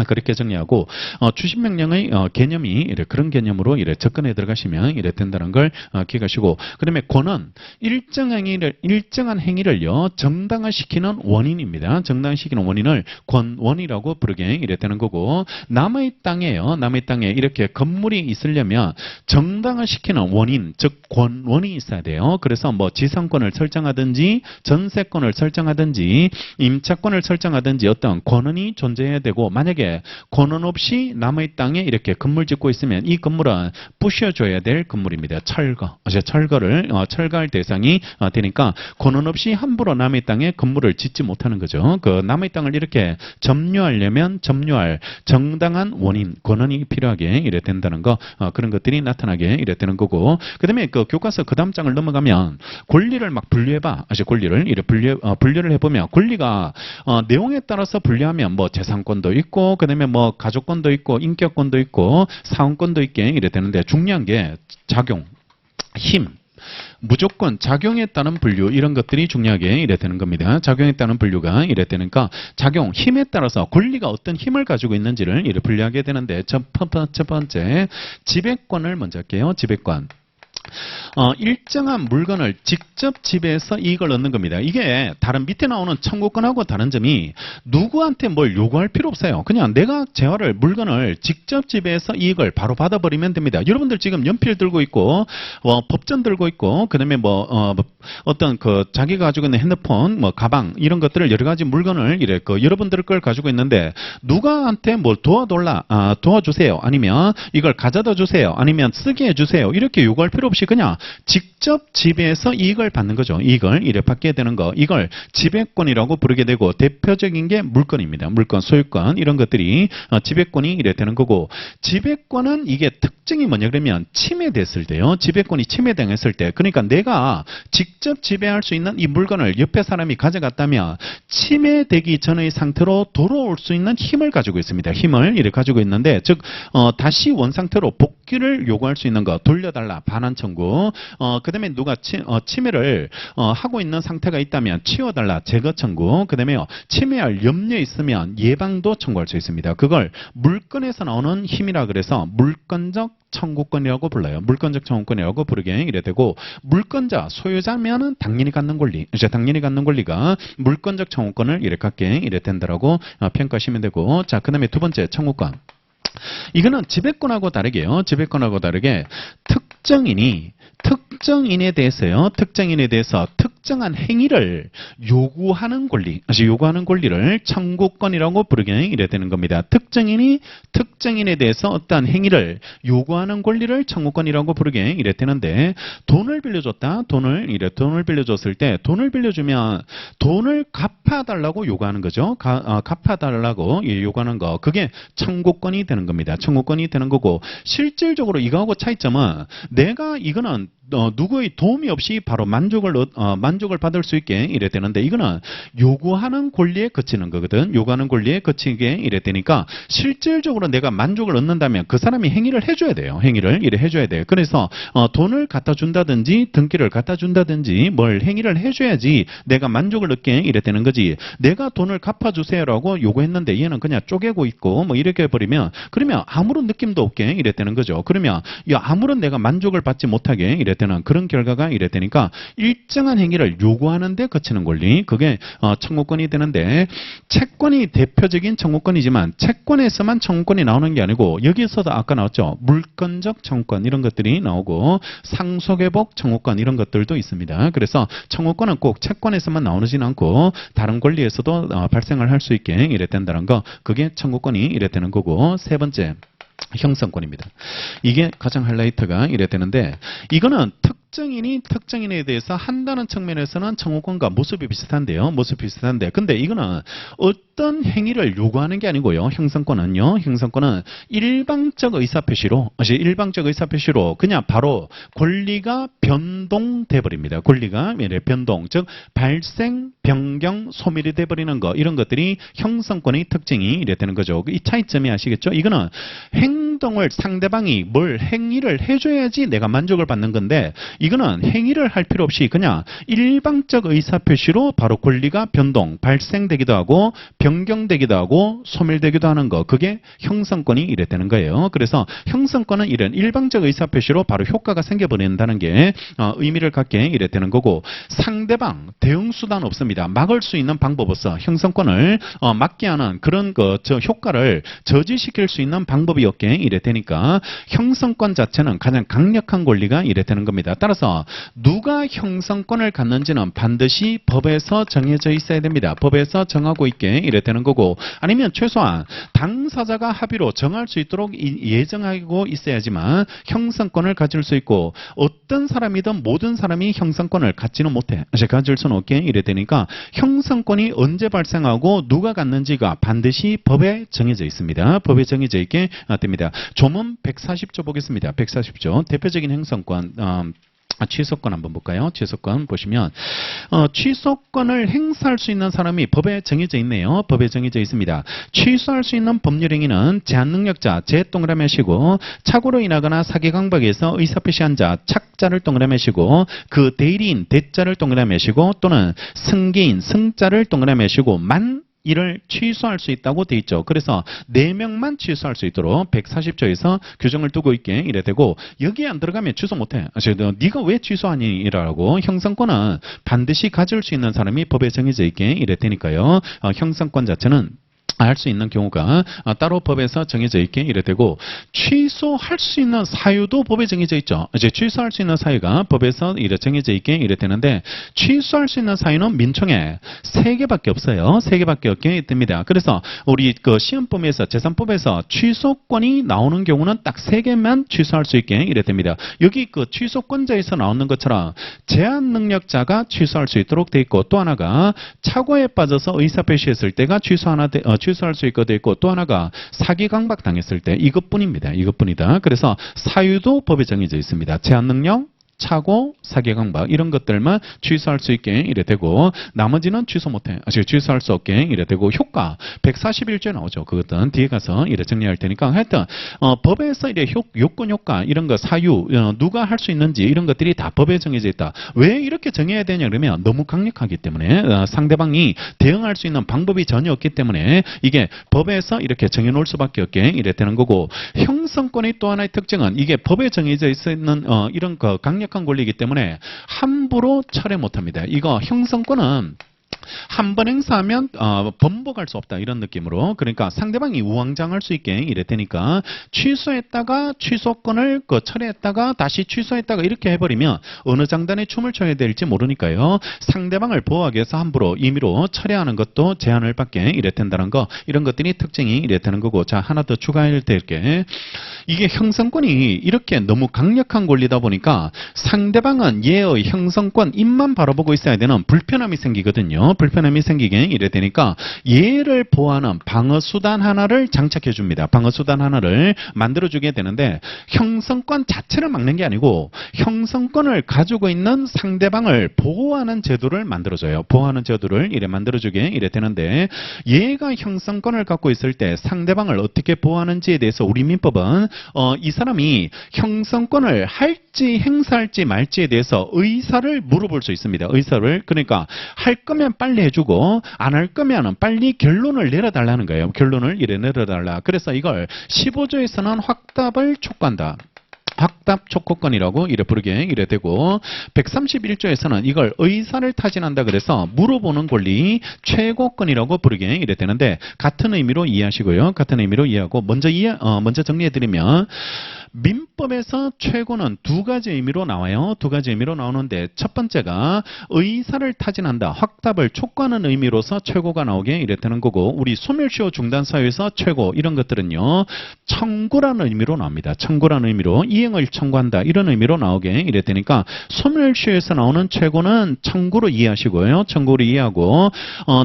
S1: 그렇게 정리하고 추심명령의 개념이 이래 그런 개념으로 이래 접근해 들어가시면 이래 된다는 걸 기억하시고 그다음에 권은 일정한 행위를요 정당화시키는 원인입니다. 정당화시키는 원인을 권원이라고 부르게 이래 되는 거고 남의 땅에요. 남의 땅에 이렇게 건물이 있으려면 정당화시키는 원인 즉 권원이 있어야 돼요. 그래서 뭐 지상권을 설정하든지 전세권을 설정하든지 임차권을 설정하든지 어떤 권한이 존재해야 되고 만약에 권한 없이 남의 땅에 이렇게 건물 짓고 있으면 이 건물은 부셔줘야 될 건물입니다. 철거할 대상이 되니까 권한 없이 함부로 남의 땅에 건물을 짓지 못하는 거죠. 그 남의 땅을 이렇게 점유하려면 점유할 정당한 원인, 권한이 필요하게 이래 된다는 거 그런 것들이 나타나게 이래 되는 거고 그다음에 그 교과서 그 다음 장을 넘어가면 권리를 막 분류해봐. 권리를 이래 분류를 해보면 권리가 내용에 따라서 분류하면 뭐 재산권도 있고 그다음에 뭐 가족권도 있고 인격권도 있고 사원권도 있게 이래 되는데 중요한 게 작용, 힘, 무조건 작용에 따른 분류 이런 것들이 중요하게 이래 되는 겁니다. 작용에 따른 분류가 이래 되니까 작용, 힘에 따라서 권리가 어떤 힘을 가지고 있는지를 이래 분류하게 되는데 첫 번째 지배권을 먼저 할게요. 지배권. 일정한 물건을 직접 지배해서 이익을 얻는 겁니다. 이게 다른 밑에 나오는 청구권하고 다른 점이 누구한테 뭘 요구할 필요 없어요. 그냥 내가 물건을 직접 지배해서 이익을 바로 받아버리면 됩니다. 여러분들 지금 연필 들고 있고 법전 들고 있고 그다음에 어떤 자기가 가지고 있는 핸드폰, 가방 이런 것들을 여러 가지 물건을 여러분들 걸 가지고 있는데 누구한테 뭘 도와주세요. 아니면 이걸 가져다 주세요. 아니면 쓰게 해주세요. 이렇게 요구할 필요 없이 그냥 직접 지배해서 이익을 받는 거죠. 이익을 이래 받게 되는 거. 이걸 지배권이라고 부르게 되고 대표적인 게 물권입니다. 물권, 소유권 이런 것들이 지배권이 이래 되는 거고 지배권은 이게 특징이 뭐냐 그러면 침해됐을 때요. 지배권이 침해당했을 때 그러니까 내가 직접 지배할 수 있는 이 물건을 옆에 사람이 가져갔다면 침해되기 전의 상태로 돌아올 수 있는 힘을 가지고 있습니다. 힘을 이렇게 가지고 있는데 즉 다시 원상태로 복귀를 요구할 수 있는 거 돌려달라 반환 청구 그 다음에 누가 침해를 하고 있는 상태가 있다면 치워달라 제거 청구 그 다음에 침해할 염려 있으면 예방도 청구할 수 있습니다. 그걸 물권에서 나오는 힘이라 그래서 물권적 청구권이라고 불러요. 물권적 청구권이라고 부르게 이래 되고 물권자, 소유자면은 당연히 갖는 권리. 당연히 갖는 권리가 물권적 청구권을 이래 갖게 이래 된다라고 평가하시면 되고 자, 그다음에 두 번째 청구권. 이거는 지배권하고 다르게요. 지배권하고 다르게 특정인에 대해서요. 특정인에 대해서 특정한 행위를 요구하는 권리를 청구권이라고 부르게 이래 되는 겁니다. 특정인에 대해서 어떠한 행위를 요구하는 권리를 청구권이라고 부르게 이래 되는데 돈을 빌려줬다. 돈을 빌려줬을 때 돈을 빌려주면 돈을 갚아달라고 요구하는 거죠. 갚아달라고 요구하는 거. 그게 청구권이 되는 겁니다. 청구권이 되는 거고 실질적으로 이거하고 차이점은 내가 이거는 누구의 도움이 없이 바로 만족을 받을 수 있게 이래 되는데 이거는 요구하는 권리에 그치는 거거든. 요구하는 권리에 그치게 이래 되니까 실질적으로 내가 만족을 얻는다면 그 사람이 행위를 해줘야 돼요. 행위를 이래 해줘야 돼요. 그래서 돈을 갖다 준다든지 등기를 갖다 준다든지 뭘 행위를 해줘야지 내가 만족을 얻게 이래 되는 거지. 내가 돈을 갚아주세요라고 요구했는데 얘는 그냥 쪼개고 있고 이렇게 해버리면 그러면 아무런 느낌도 없게 이래 되는 거죠. 그러면 아무런 내가 만족을 받지 못하게 이래 되는 그런 결과가 이래 되니까 일정한 행위를 요구하는데 그치는 권리 그게 청구권이 되는데 채권이 대표적인 청구권이지만 채권에서만 청구권이 나오는 게 아니고 여기에서도 아까 나왔죠. 물권적 청구권 이런 것들이 나오고 상속회복 청구권 이런 것들도 있습니다. 그래서 청구권은 꼭 채권에서만 나오지는 않고 다른 권리에서도 발생을 할 수 있게 이래 된다는 거 그게 청구권이 이래 되는 거고 세 번째 형성권입니다. 이게 가장 하이라이트가 이래 되는데 이거는 특정인에 대해서 한다는 측면에서는 청구권과 모습이 비슷한데요. 근데 이거는 어떤 행위를 요구하는 게 아니고요. 형성권은 일방적 의사표시로 그냥 바로 권리가 변동돼 버립니다. 권리가 변동, 즉 발생, 변경, 소멸이 돼 버리는 거 이런 것들이 형성권의 특징이 이래 되는 거죠. 이 차이점이 아시겠죠? 이거는 행동을 상대방이 뭘 행위를 해줘야지 내가 만족을 받는 건데 이거는 행위를 할 필요 없이 그냥 일방적 의사표시로 바로 권리가 변동, 발생되기도 하고 변경되기도 하고 소멸되기도 하는 거 그게 형성권이 이랬다는 거예요. 그래서 형성권은 이런 일방적 의사표시로 바로 효과가 생겨버린다는 게 의미를 갖게 이랬다는 거고 상대방 대응수단 없습니다. 막을 수 있는 방법 없어. 형성권을 막게 하는 그런 효과를 저지시킬 수 있는 방법이 없게 이랬다니까 형성권 자체는 가장 강력한 권리가 이랬다는 겁니다. 따라서 누가 형성권을 갖는지는 반드시 법에서 정해져 있어야 됩니다. 법에서 정하고 있게 이랬다는 거고 아니면 최소한 당사자가 합의로 정할 수 있도록 예정하고 있어야지만 형성권을 가질 수 있고 어떤 사람이든 모든 사람이 형성권을 갖지는 못해. 가질 수는 없게 이랬다니까 형성권이 언제 발생하고 누가 갖는지가 반드시 법에 정해져 있습니다. 법에 정해져 있게 됩니다. 조문 140조 보겠습니다. 140조 대표적인 형성권 취소권 한번 볼까요? 취소권 보시면 취소권을 행사할 수 있는 사람이 법에 정해져 있네요. 법에 정해져 있습니다. 취소할 수 있는 법률 행위는 제한능력자, 제 동그라미 시고 착오로 인하거나 사기강박에서 의사표시한 자, 착자를 동그라미 시고 그 대리인, 대자를 동그라미 시고 또는 승계인, 승자를 동그라미 시고 만 이를 취소할 수 있다고 돼 있죠. 그래서 4명만 취소할 수 있도록 140조에서 규정을 두고 있게 이래 되고 여기에 안 들어가면 취소 못해. 네가 왜 취소하니? 라고 형성권은 반드시 가질 수 있는 사람이 법에 정해져 있게 이래 되니까요. 형성권 자체는 할 수 있는 경우가 따로 법에서 정해져 있게 이래 되고 취소할 수 있는 사유도 법에 정해져 있죠. 이제 취소할 수 있는 사유가 법에서 이래 정해져 있게 이래 되는데 취소할 수 있는 사유는 민총에 3개밖에 없어요. 3개밖에 없게 됩니다. 그래서 우리 시험법에서 재산법에서 취소권이 나오는 경우는 딱 3개만 취소할 수 있게 이래 됩니다. 여기 취소권자에서 나오는 것처럼 제한 능력자가 취소할 수 있도록 돼 있고 또 하나가 착오에 빠져서 의사표시했을 때가 취소할 수 있게 돼 있고 또 하나가 사기 강박 당했을 때 이것뿐입니다. 이것뿐이다. 그래서 사유도 법에 정해져 있습니다. 제한 능력, 착오, 사기 강박 이런 것들만 취소할 수 있게 이래 되고 나머지는 취소 못해. 취소할 수 없게 이래 되고 효과 141조에 나오죠. 그것은 뒤에 가서 이래 정리할 테니까 하여튼 법에서 이래 요건 효과 이런 거 사유 누가 할 수 있는지 이런 것들이 다 법에 정해져 있다. 왜 이렇게 정해야 되냐 그러면 너무 강력하기 때문에 상대방이 대응할 수 있는 방법이 전혀 없기 때문에 이게 법에서 이렇게 정해 놓을 수밖에 없게 이래 되는 거고 형성권의 또 하나의 특징은 이게 법에 정해져 있는 이런 강력한 권리이기 때문에 함부로 철회 못합니다. 이거 형성권은 한 번 행사하면 번복할 수 없다 이런 느낌으로 그러니까 상대방이 우왕좌왕할 수 있게 이래 되니까 취소했다가 취소권을 철회했다가 다시 취소했다가 이렇게 해버리면 어느 장단에 춤을 춰야 될지 모르니까요. 상대방을 보호하기 위해서 함부로 임의로 철회하는 것도 제한을 받게 이래 된다는 거 이런 것들이 특징이 이래 되는 거고 자 하나 더 추가해야 될 게 이게 형성권이 이렇게 너무 강력한 권리다 보니까 상대방은 얘의 형성권 입만 바라보고 있어야 되는 불편함이 생기거든요. 불편함이 생기게 이래 되니까 얘를 보호하는 방어수단 하나를 장착해 줍니다. 방어수단 하나를 만들어주게 되는데 형성권 자체를 막는 게 아니고 형성권을 가지고 있는 상대방을 보호하는 제도를 만들어줘요. 보호하는 제도를 이래 만들어주게 이래 되는데 얘가 형성권을 갖고 있을 때 상대방을 어떻게 보호하는지에 대해서 우리 민법은 이 사람이 형성권을 할지 행사할지 말지에 대해서 의사를 물어볼 수 있습니다. 의사를 그러니까 할 거면 빨리 해주고 안 할 거면 빨리 결론을 내려달라는 거예요. 결론을 이래 내려달라. 그래서 이걸 15조에서는 확답을 촉구한다. 확답 촉구권이라고 이래 부르게 이래 되고 131조에서는 이걸 의사를 타진한다 그래서 물어보는 권리 최고권이라고 부르게 이래 되는데 같은 의미로 이해하시고요. 같은 의미로 이해하고 먼저 정리해 드리면 민법에서 최고는 2가지 의미로 나와요. 2가지 의미로 나오는데 첫 번째가 의사를 타진한다. 확답을 촉구하는 의미로서 최고가 나오게 이래 되는 거고 우리 소멸시효 중단사유에서 최고 이런 것들은요. 청구라는 의미로 나옵니다. 청구라는 의미로 이행을 청구한다. 이런 의미로 나오게 이래 되니까 소멸시효에서 나오는 최고는 청구로 이해하시고요. 청구로 이해하고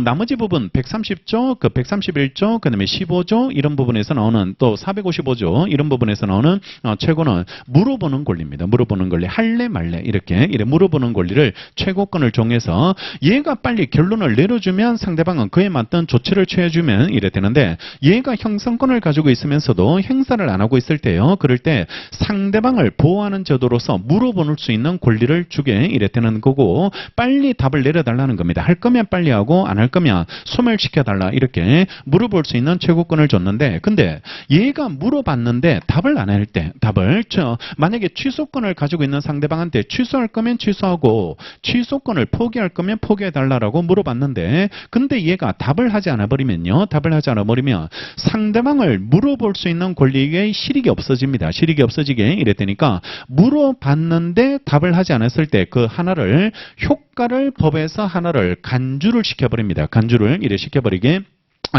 S1: 나머지 부분 130조, 131조, 그 다음에 15조 이런 부분에서 나오는 또 455조 이런 부분에서 나오는 최고는 요거는 물어보는 권리입니다. 물어보는 권리. 할래 말래 이렇게 물어보는 권리를 최고권을 정해서 얘가 빨리 결론을 내려주면 상대방은 그에 맞던 조치를 취해주면 이래 되는데 얘가 형성권을 가지고 있으면서도 행사를 안 하고 있을 때요. 그럴 때 상대방을 보호하는 제도로서 물어볼 수 있는 권리를 주게 이래 되는 거고 빨리 답을 내려달라는 겁니다. 할 거면 빨리 하고 안 할 거면 소멸시켜달라 이렇게 물어볼 수 있는 최고권을 줬는데 근데 얘가 물어봤는데 답을 안 할 때 만약에 취소권을 가지고 있는 상대방한테 취소할 거면 취소하고 취소권을 포기할 거면 포기해달라고 물어봤는데 근데 얘가 답을 하지 않아 버리면요. 답을 하지 않아 버리면 상대방을 물어볼 수 있는 권리의 실익이 없어집니다. 실익이 없어지게 이랬다니까 물어봤는데 답을 하지 않았을 때 그 하나를 효과를 법에서 하나를 간주를 시켜버립니다. 간주를 이래 시켜버리게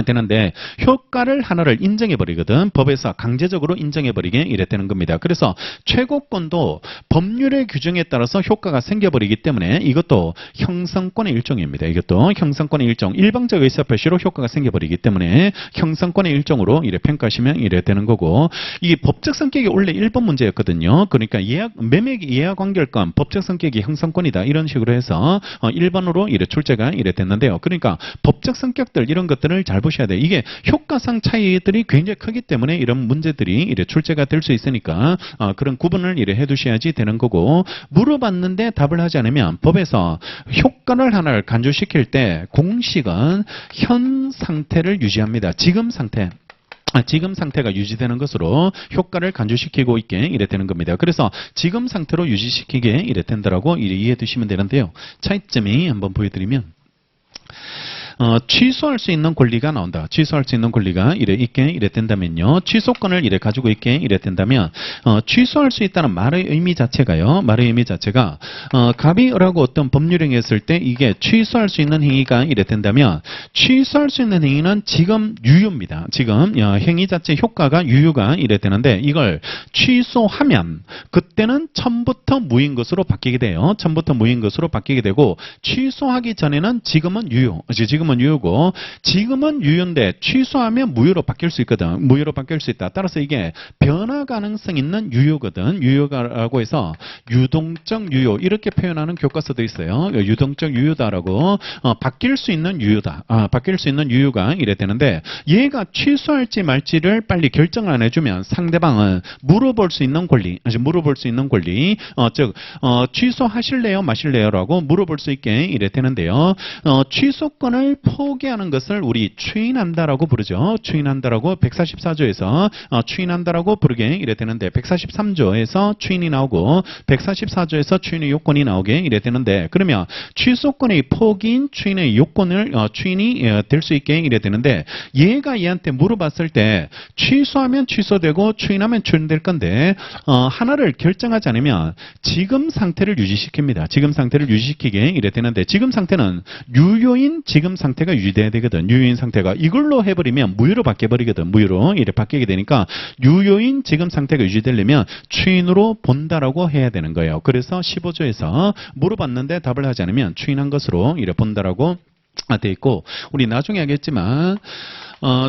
S1: 되는데 효과를 하나를 인정해버리거든. 법에서 강제적으로 인정해버리게 이랬다는 겁니다. 그래서 최고권도 법률의 규정에 따라서 효과가 생겨버리기 때문에 이것도 형성권의 일종입니다. 이것도 형성권의 일종. 일방적 의사표시로 효과가 생겨버리기 때문에 형성권의 일종으로 이래 평가하시면 이래 되는 거고 이게 법적 성격이 원래 1번 문제였거든요. 그러니까 매매 예약완결권 법적 성격이 형성권이다. 이런 식으로 해서 1번으로 이래 출제가 이래 됐는데요. 그러니까 법적 성격들 이런 것들을 잘 보셔야 돼요. 이게 효과상 차이들이 굉장히 크기 때문에 이런 문제들이 이래 출제가 될 수 있으니까 그런 구분을 이래 해두셔야지 되는 거고 물어봤는데 답을 하지 않으면 법에서 효과를 하나를 간주시킬 때 공식은 현 상태를 유지합니다. 지금 상태가 유지되는 것으로 효과를 간주시키고 있게 이래 되는 겁니다. 그래서 지금 상태로 유지시키게 이래 된다라고 이해해 두시면 되는데요. 차이점이 한번 보여드리면 취소할 수 있는 권리가 나온다. 취소할 수 있는 권리가 이래 된다면요. 취소권을 이래 가지고 있게 이래 된다면 취소할 수 있다는 말의 의미 자체가요. 말의 의미 자체가 갑이라고 어떤 법률행위 했을 때 이게 취소할 수 있는 행위가 이래 된다면 취소할 수 있는 행위는 지금 유효입니다. 지금 행위 자체 효과가 유효가 이래 되는데 이걸 취소하면 그때는 처음부터 무인 것으로 바뀌게 돼요. 처음부터 무인 것으로 바뀌게 되고 취소하기 전에는 지금은 유효. 지금은 유효고 지금은 유효인데 취소하면 무효로 바뀔 수 있거든. 무효로 바뀔 수 있다. 따라서 이게 변화 가능성 있는 유효거든. 유효라고 해서 유동적 유효 이렇게 표현하는 교과서도 있어요. 유동적 유효다라고 바뀔 수 있는 유효다. 바뀔 수 있는 유효가 이래 되는데 얘가 취소할지 말지를 빨리 결정을 안 해주면 상대방은 물어볼 수 있는 권리, 즉 취소하실래요, 마실래요라고 물어볼 수 있게 이래 되는데요. 취소권을 포기하는 것을 우리 추인한다라고 부르죠. 추인한다라고 144조에서 추인한다라고 부르게 이래 되는데 143조에서 추인이 나오고 144조에서 추인의 요건이 나오게 이래 되는데 그러면 취소권의 포기인 추인의 요건을 추인이 될 수 있게 이래 되는데 얘가 얘한테 물어봤을 때 취소하면 취소되고 추인하면 추인될 건데 하나를 결정하지 않으면 지금 상태를 유지시킵니다. 지금 상태를 유지시키게 이래 되는데 지금 상태는 유효인 지금 상태가 유지돼야 되거든. 유효인 상태가 이걸로 해버리면 무효로 바뀌어버리거든. 무효로 이래 바뀌게 되니까 유효인 지금 상태가 유지되려면 추인으로 본다라고 해야 되는 거예요. 그래서 15조에서 물어봤는데 답을 하지 않으면 추인한 것으로 이래 본다라고 돼 있고 우리 나중에 하겠지만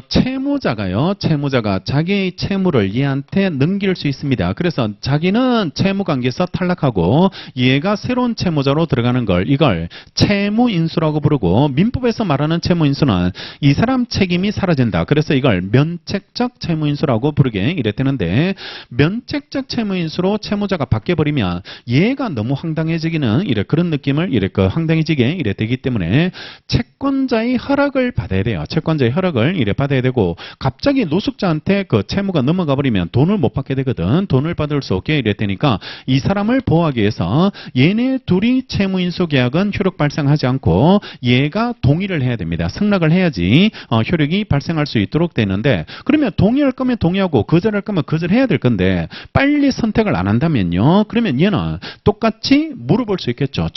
S1: 채무자가 자기의 채무를 얘한테 넘길 수 있습니다. 그래서 자기는 채무관계에서 탈락하고 얘가 새로운 채무자로 들어가는 이걸 채무인수라고 부르고 민법에서 말하는 채무인수는 이 사람 책임이 사라진다. 그래서 이걸 면책적 채무인수라고 부르게 이랬되는데 면책적 채무인수로 채무자가 바뀌어버리면 얘가 너무 황당해지기는 그런 느낌을 황당해지게 이래 되기 때문에 채권자의 허락을 받아야 돼요. 채권자의 허락을 받아야 되고 갑자기 노숙자한테 그 채무가 넘어가 버리면 돈을 못 받게 되거든. 돈을 받을 수 없게 이래 되니까 이 사람을 보호하기 위해서 얘네 둘이 채무인수 계약은 효력 발생하지 않고 얘가 동의를 해야 됩니다. 승낙을 해야지 효력이 발생할 수 있도록 되는데 그러면 동의할 거면 동의하고 거절할 거면 거절해야 될 건데 빨리 선택을 안 한다면요. 그러면 얘는 똑같이 물어볼 수 있겠죠.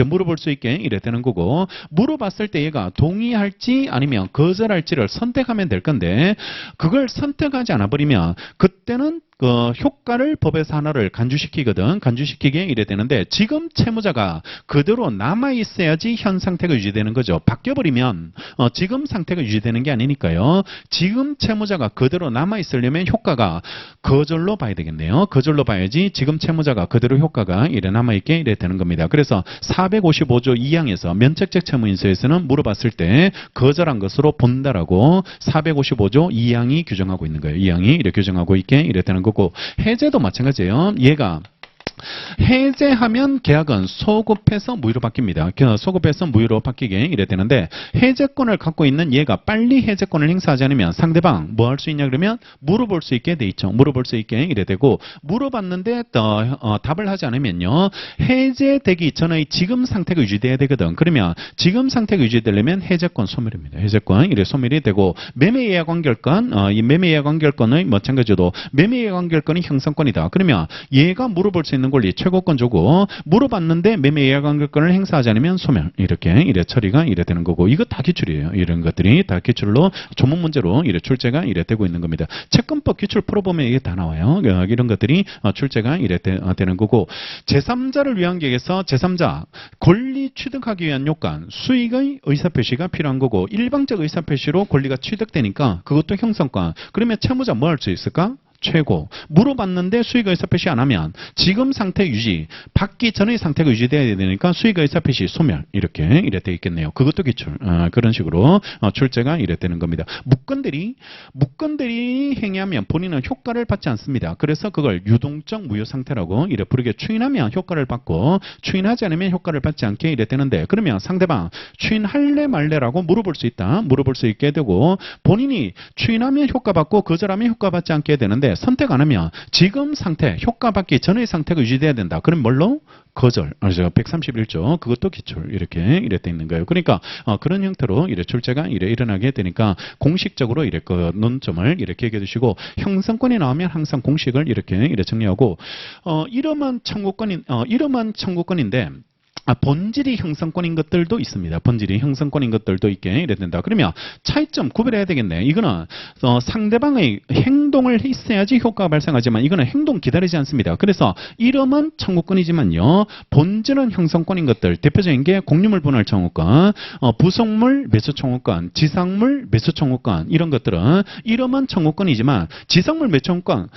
S1: 물어볼 수 있게 이래 되는 거고 물어봤을 때 얘가 동의할지 아니면 거절할지를 선택하면 될 건데 그걸 선택하지 않아 버리면 그때는 효과를 법에서 하나를 간주시키거든. 간주시키게 이래 되는데 지금 채무자가 그대로 남아 있어야지 현 상태가 유지되는 거죠. 바뀌어 버리면 지금 상태가 유지되는 게 아니니까요. 지금 채무자가 그대로 남아 있으려면 효과가 거절로 봐야 되겠네요. 거절로 봐야지 지금 채무자가 그대로 효과가 이래 남아 있게 이래 되는 겁니다. 그래서 455조 2항에서 면책적 채무인수에서는 물어봤을 때 거절한 것으로 본다라고 455조 2항이 규정하고 있는 거예요. 2항이 이렇게 규정하고 있게 이래 되는 거고 해제도 마찬가지예요. 얘가 해제하면 계약은 소급해서 무효로 바뀝니다. 소급해서 무효로 바뀌게 이래 되는데 해제권을 갖고 있는 얘가 빨리 해제권을 행사하지 않으면 상대방 뭐 할 수 있냐 그러면 물어볼 수 있게 돼 있죠. 물어볼 수 있게 이래 되고 물어봤는데 답을 하지 않으면요. 해제되기 전의 지금 상태가 유지돼야 되거든. 그러면 지금 상태가 유지되려면 해제권 소멸입니다. 해제권 이래 소멸이 되고 매매예약 완결권 이 매매예약 완결권의 마찬가지로 매매예약 완결권이 형성권이다. 그러면 얘가 물어볼 수 있는 권리 최고권 주고 물어봤는데 매매 예약 완결권을 행사하지 않으면 소멸 이렇게 이래 처리가 이래 되는 거고 이거 다 기출이에요. 이런 것들이 다 기출로 조문 문제로 이래 출제가 이래 되고 있는 겁니다. 채권법 기출 풀어보면 이게 다 나와요. 이런 것들이 출제가 이래 되는 거고 제3자를 위한 계획에서 제3자 권리 취득하기 위한 요건 수익의 의사표시가 필요한 거고 일방적 의사표시로 권리가 취득되니까 그것도 형성권. 그러면 채무자 뭐 할 수 있을까? 최고. 물어봤는데 수익 의사표시 안 하면 지금 상태 유지, 받기 전의 상태가 유지돼야 되니까 수익 의사표시 소멸 이렇게 돼 있겠네요. 그것도 기출. 그런 식으로 출제가 이래 되는 겁니다. 무건들이 행위하면 본인은 효과를 받지 않습니다. 그래서 그걸 유동적 무효 상태라고 이래 부르게 추인하면 효과를 받고 추인하지 않으면 효과를 받지 않게 이래 되는데 그러면 상대방 추인할래 말래라고 물어볼 수 있다. 물어볼 수 있게 되고 본인이 추인하면 효과 받고 거절하면 효과 받지 않게 되는데 선택 안 하면 지금 상태, 효과 받기 전의 상태가 유지돼야 된다. 그럼 뭘로? 거절. 131조. 그것도 기출. 이래 돼 있는 거예요. 그러니까 그런 형태로 이래 출제가 일어나게 되니까 공식적으로 그 논점을 이렇게 얘기해 주시고 형성권이 나오면 항상 공식을 이렇게 정리하고 이름은 청구권인데 본질이 형성권인 것들도 있습니다. 본질이 형성권인 것들도 있게 이래 된다. 그러면 차이점 구별해야 되겠네. 이거는 상대방의 행동을 있어야지 효과가 발생하지만 이거는 행동 기다리지 않습니다. 그래서 이름은 청구권이지만요. 본질은 형성권인 것들. 대표적인 게 공유물 분할 청구권, 부속물 매수 청구권, 지상물 매수 청구권 이런 것들은 이름은 청구권이지만 지상물 매수 청구권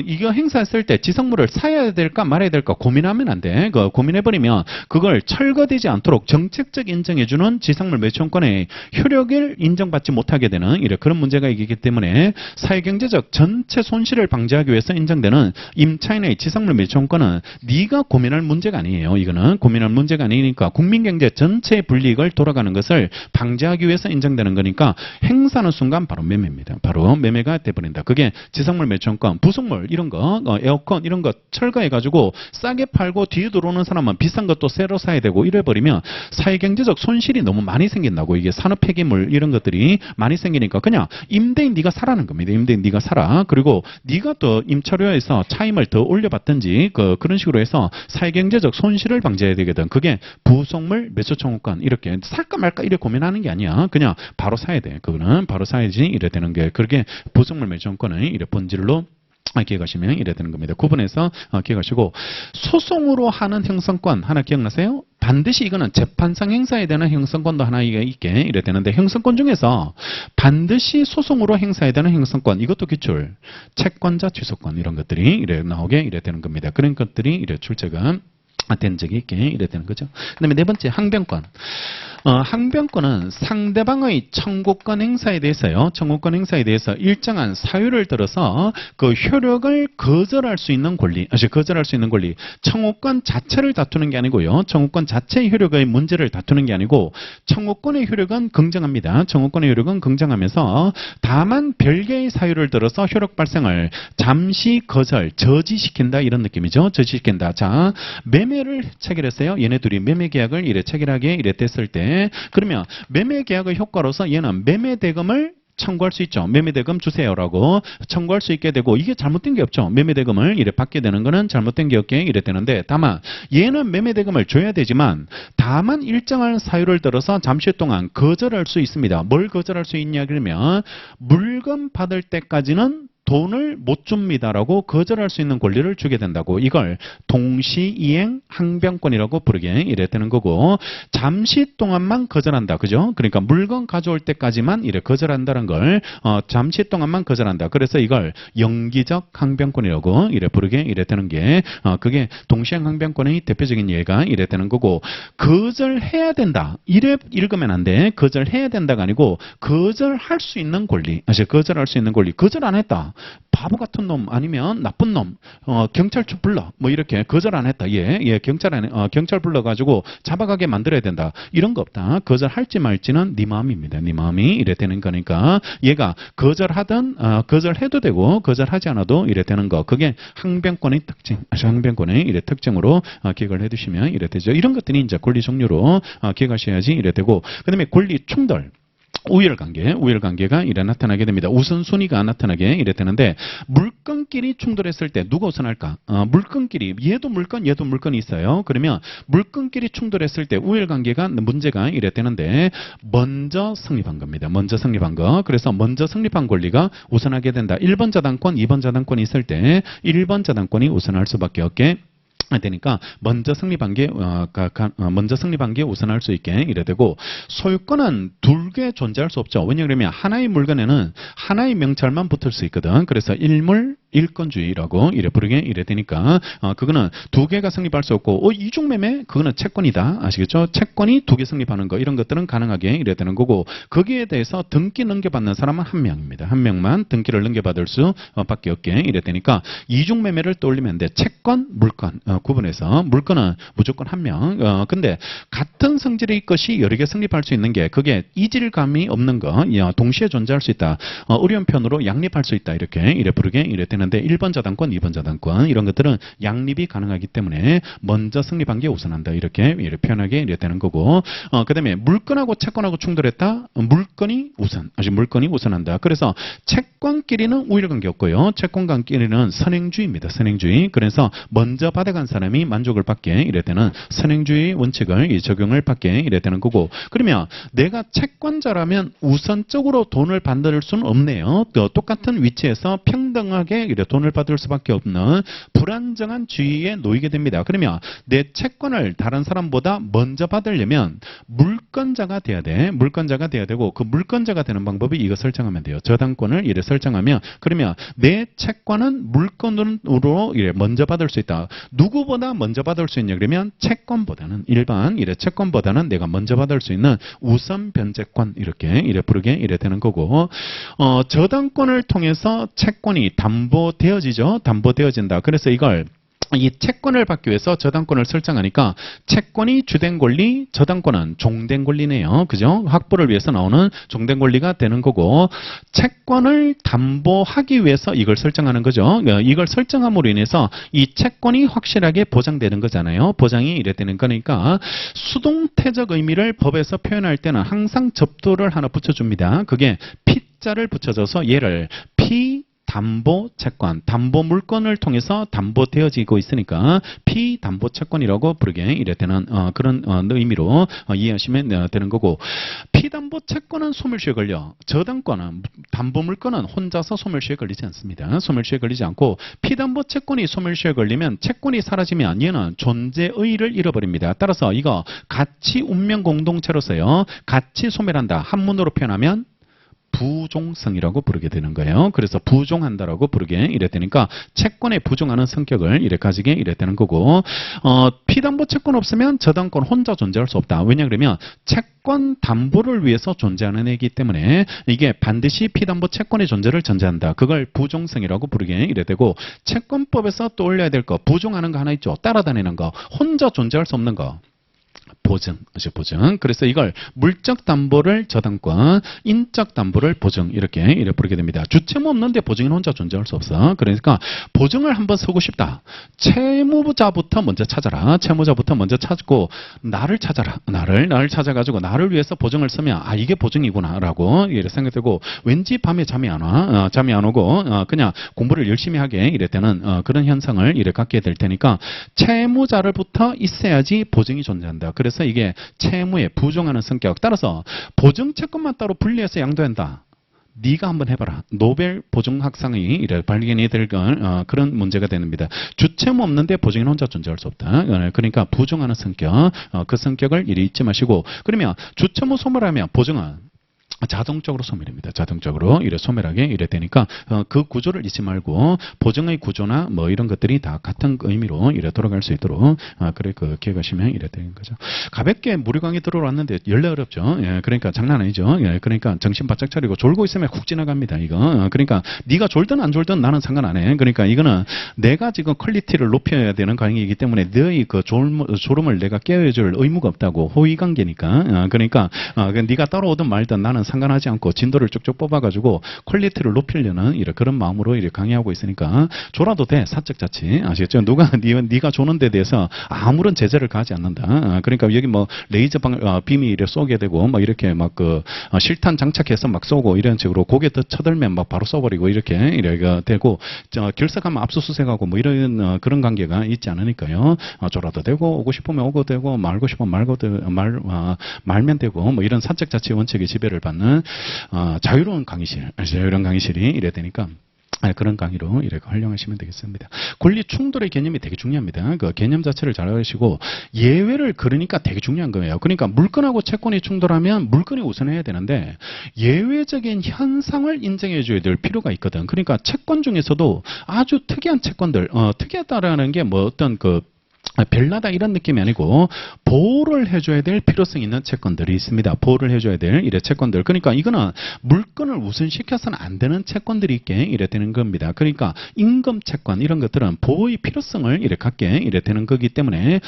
S1: 이거 행사했을 때 지상물을 사야 될까 말아야 될까 고민하면 안 돼. 고민해버리면 그걸 철거되지 않도록 정책적 인정해주는 지상물 매수권의 효력을 인정받지 못하게 되는 그런 문제가 있기 때문에 사회경제적 전체 손실을 방지하기 위해서 인정되는 임차인의 지상물 매수권은 네가 고민할 문제가 아니에요. 이거는 고민할 문제가 아니니까 국민경제 전체의 불이익을 돌아가는 것을 방지하기 위해서 인정되는 거니까 행사하는 순간 바로 매매입니다. 바로 매매가 돼버린다. 그게 지상물 매수권, 부속물 이런 거, 에어컨 이런 거 철거해가지고 싸게 팔고 뒤에 들어오는 사람은 비싼 것도 새로 사야 되고 이래버리면 사회경제적 손실이 너무 많이 생긴다고. 이게 산업 폐기물 이런 것들이 많이 생기니까 그냥 임대인 네가 사라는 겁니다. 임대인 네가 사라. 그리고 네가 또 임차료에서 차임을 더 올려받든지 그런 식으로 해서 사회경제적 손실을 방지해야 되거든. 그게 부속물 매수 청구권 이렇게 살까 말까 이렇게 고민하는 게 아니야. 그냥 바로 사야 돼. 그거는 바로 사야지 이래 되는 게 그렇게 부속물 매수 청구권의 이래 본질로 기억하시면 이래 되는 겁니다. 구분해서 기억하시고 소송으로 하는 형성권 하나 기억나세요? 반드시 이거는 재판상 행사해야 되는 형성권도 하나 있게 이래 되는데 형성권 중에서 반드시 소송으로 행사해야 되는 형성권 이것도 기출, 채권자 취소권 이런 것들이 이래 나오게 이래 되는 겁니다. 그런 것들이 이래 출제가 된 적이 있게 이래 되는 거죠. 그 다음에 네 번째 항변권. 항변권은 상대방의 청구권 행사에 대해서요. 청구권 행사에 대해서 일정한 사유를 들어서 그 효력을 거절할 수 있는 권리. 거절할 수 있는 권리. 청구권 자체를 다투는 게 아니고요. 청구권 자체의 효력의 문제를 다투는 게 아니고 청구권의 효력은 긍정합니다. 청구권의 효력은 긍정하면서 다만 별개의 사유를 들어서 효력 발생을 잠시 거절, 저지시킨다 이런 느낌이죠. 저지시킨다. 자, 매매를 체결했어요. 얘네 둘이 매매 계약을 이래 체결하게 이래 됐을 때 그러면 매매 계약의 효과로서 얘는 매매 대금을 청구할 수 있죠. 매매대금 주세요라고 청구할 수 있게 되고 이게 잘못된 게 없죠. 매매대금을 이래 받게 되는 거는 잘못된 게 없게 이래 되는데 다만 얘는 매매대금을 줘야 되지만 다만 일정한 사유를 들어서 잠시 동안 거절할 수 있습니다. 뭘 거절할 수 있냐 그러면 물건 받을 때까지는 돈을 못 줍니다라고 거절할 수 있는 권리를 주게 된다고 이걸 동시이행 항변권이라고 부르게 이래 되는 거고 잠시 동안만 거절한다. 그죠? 그러니까 물건 가져올 때까지만 이래 거절한다는 걸 잠시 동안만 거절한다. 그래서 이걸 영기적 항변권이라고 이래 부르게 이래 되는 게 그게 동시이행 항변권의 대표적인 예가 이래 되는 거고 거절해야 된다. 이래 읽으면 안 돼. 거절해야 된다가 아니고 거절할 수 있는 권리. 거절할 수 있는 권리. 거절 안 했다. 바보 같은 놈 아니면 나쁜 놈 경찰 불러 뭐 이렇게 거절 안 했다. 경찰 불러가지고 잡아가게 만들어야 된다. 이런 거 없다. 거절할지 말지는 네 마음입니다. 네 마음이 이래 되는 거니까 얘가 거절하든 거절해도 되고 거절하지 않아도 이래 되는 거. 그게 항변권의 특징. 항변권의 이래 특징으로 기억을 해두시면 이래 되죠. 이런 것들이 이제 권리 종류로 기억하셔야지 이래 되고 그다음에 권리 충돌. 우열관계가 이래 나타나게 됩니다. 우선순위가 나타나게 이래 되는데 물건끼리 충돌했을 때 누가 우선할까? 물건끼리 얘도 물건이 있어요. 그러면 물건끼리 충돌했을 때 우열관계가 문제가 이래 되는데 먼저 성립한 겁니다. 먼저 성립한 거. 그래서 먼저 성립한 권리가 우선하게 된다. 1번 자당권, 2번 자당권이 있을 때 1번 자당권이 우선할 수밖에 없게 되니까 먼저 성립한 게 우선할 수 있게 이래 되고 소유권은 둘 개 존재할 수 없죠. 왜냐하면 하나의 물건에는 하나의 명찰만 붙을 수 있거든. 그래서 일건주의라고 이래 부르게 이래 되니까 그거는 두 개가 성립할 수 없고 이중매매 그거는 채권이다. 아시겠죠? 채권이 두 개 성립하는 거 이런 것들은 가능하게 이래 되는 거고 거기에 대해서 등기 넘겨받는 사람은 한 명입니다. 한 명만 등기를 넘겨받을 수밖에 없게 이래 되니까 이중매매를 떠올리면 돼. 채권, 물건 구분해서 물건은 무조건 한 명. 근데 같은 성질의 것이 여러 개 성립할 수 있는 게 그게 이질감이 없는 거 동시에 존재할 수 있다. 어려운 편으로 양립할 수 있다. 이래 부르게 이래 되는데 1번 자당권, 2번 자당권 이런 것들은 양립이 가능하기 때문에 먼저 성립한 게 우선한다. 이렇게 표현하게 이래 되는 거고 그다음에 물건하고 채권하고 충돌했다. 물건이 우선한다. 그래서 채권끼리는 우열관계 없고요. 채권관끼리는 선행주의입니다. 선행주의. 그래서 먼저 받아간 사람이 만족을 받게 이래 되는 선행주의 원칙을 적용을 받게 이래 되는 거고 그러면 내가 채권자라면 우선적으로 돈을 받을 수는 없네요. 또 똑같은 위치에서 평등하게 이래 돈을 받을 수밖에 없는 불안정한 주의에 놓이게 됩니다. 그러면 내 채권을 다른 사람보다 먼저 받으려면 물건자가 돼야 돼. 물건자가 돼야 되고 그 물건자가 되는 방법이 이거 설정하면 돼요. 저당권을 이래 설정하면 그러면 내 채권은 물건으로 이래 먼저 받을 수 있다. 누구보다 먼저 받을 수 있냐 그러면 채권보다는 일반 이래 채권보다는 내가 먼저 받을 수 있는 우선 변제권 이래 부르게 이래 되는 거고 저당권을 통해서 채권이 담보되어지죠. 담보되어진다. 그래서 이걸 이 채권을 받기 위해서 저당권을 설정하니까 채권이 주된 권리, 저당권은 종된 권리네요. 그죠? 확보를 위해서 나오는 종된 권리가 되는 거고 채권을 담보하기 위해서 이걸 설정하는 거죠. 이걸 설정함으로 인해서 이 채권이 확실하게 보장되는 거잖아요. 보장이 이래 되는 거니까 수동태적 의미를 법에서 표현할 때는 항상 접두를 하나 붙여줍니다. 그게 P자를 붙여줘서 얘를 담보 채권, 담보 물건을 통해서 담보되어지고 있으니까 피담보 채권이라고 부르게 이래 되는 그런 의미로 이해하시면 되는 거고 피담보 채권은 소멸시효에 걸려 저당권은 담보 물건은 혼자서 소멸시효에 걸리지 않습니다. 소멸시효에 걸리지 않고 피담보 채권이 소멸시효에 걸리면 채권이 사라지면 얘는 존재의의를 잃어버립니다. 따라서 이거 가치 운명 공동체로서요. 가치 소멸한다. 한문으로 표현하면 부종성이라고 부르게 되는 거예요. 그래서 부종한다라고 부르게 이래 되니까 채권에 부종하는 성격을 이래 가지게 이래 되는 거고 피담보 채권 없으면 저당권 혼자 존재할 수 없다. 왜냐 그러면 채권 담보를 위해서 존재하는 애이기 때문에 이게 반드시 피담보 채권의 존재를 전제한다. 그걸 부종성이라고 부르게 이래 되고 채권법에서 떠올려야 될 거 부종하는 거 하나 있죠. 따라다니는 거 혼자 존재할 수 없는 거. 보증, 보증. 그래서 이걸 물적 담보를 저당권, 인적 담보를 보증 이렇게 부르게 됩니다. 주채무 없는데 보증인 혼자 존재할 수 없어. 그러니까 보증을 한번 서고 싶다. 채무자부터 먼저 찾아라. 채무자부터 먼저 찾고 나를 찾아라. 나를 찾아가지고 나를 위해서 보증을 쓰면 아 이게 보증이구나라고 생각되고 왠지 밤에 잠이 안 와. 잠이 안 오고 그냥 공부를 열심히 하게 이랬다는 그런 현상을 갖게 될 테니까 채무자를부터 있어야지 보증이 존재한다. 그래서 이게 채무에 부종하는 성격. 따라서 보증 채권만 따로 분리해서 양도한다. 네가 한번 해봐라. 노벨 보증학상이 발견이 될 그런 문제가 됩니다. 주채무 없는데 보증인 혼자 존재할 수 없다. 그러니까 부종하는 성격, 그 성격을 이리 잊지 마시고 그러면 주채무 소멸하면 보증은 자동적으로 소멸입니다. 자동적으로 소멸하게 되니까 그 구조를 잊지 말고 보증의 구조나 뭐 이런 것들이 다 같은 의미로 돌아갈 수 있도록 그래 기억하시면 되는 거죠. 가볍게 무료 강의 들어왔는데 연락 어렵죠. 예, 그러니까 장난 아니죠. 예, 그러니까 정신 바짝 차리고 졸고 있으면 훅 지나갑니다. 이거 그러니까 네가 졸든 안 졸든 나는 상관 안 해. 그러니까 이거는 내가 지금 퀄리티를 높여야 되는 강의이기 때문에 너의 그 졸음을 내가 깨워줄 의무가 없다고. 호의 관계니까. 그러니까 네가 따라오든 말든 나는 상관하지 않고 진도를 쭉쭉 뽑아가지고 퀄리티를 높이려는 그런 마음으로 강의하고 있으니까 졸아도 돼. 사적 자치. 아시겠죠? 누가 네가 조는 데 대해서 아무런 제재를 가하지 않는다. 그러니까 여기 뭐 레이저 빔이 쏘게 되고 막 이렇게 막 실탄 장착해서 막 쏘고 이런 식으로 고개 더 쳐들면 막 바로 쏘버리고 이렇게 되고 결석하면 압수수색하고 뭐 이런 그런 관계가 있지 않으니까요. 졸아도 되고 오고 싶으면 오고 되고 말고 싶으면 말면 되고 뭐 이런 사적 자치 원칙의 지배를 받는 자유로운 강의실이 이래 되니까 그런 강의로 활용하시면 되겠습니다. 권리 충돌의 개념이 되게 중요합니다. 그 개념 자체를 잘 아시고 예외를 그러니까 되게 중요한 거예요. 그러니까 물건하고 채권이 충돌하면 물건이 우선해야 되는데 예외적인 현상을 인정해 줘야 될 필요가 있거든. 그러니까 채권 중에서도 아주 특이한 채권들, 특이하다라는 게 뭐 어떤 별나다 이런 느낌이 아니고 보호를 해줘야 될 필요성이 있는 채권들이 있습니다. 보호를 해줘야 될 채권들. 그러니까 이거는 물건을 우선시켜서는 안 되는 채권들이 있게 되는 겁니다. 그러니까 임금 채권 이런 것들은 보호의 필요성을 갖게 되는 거기 때문에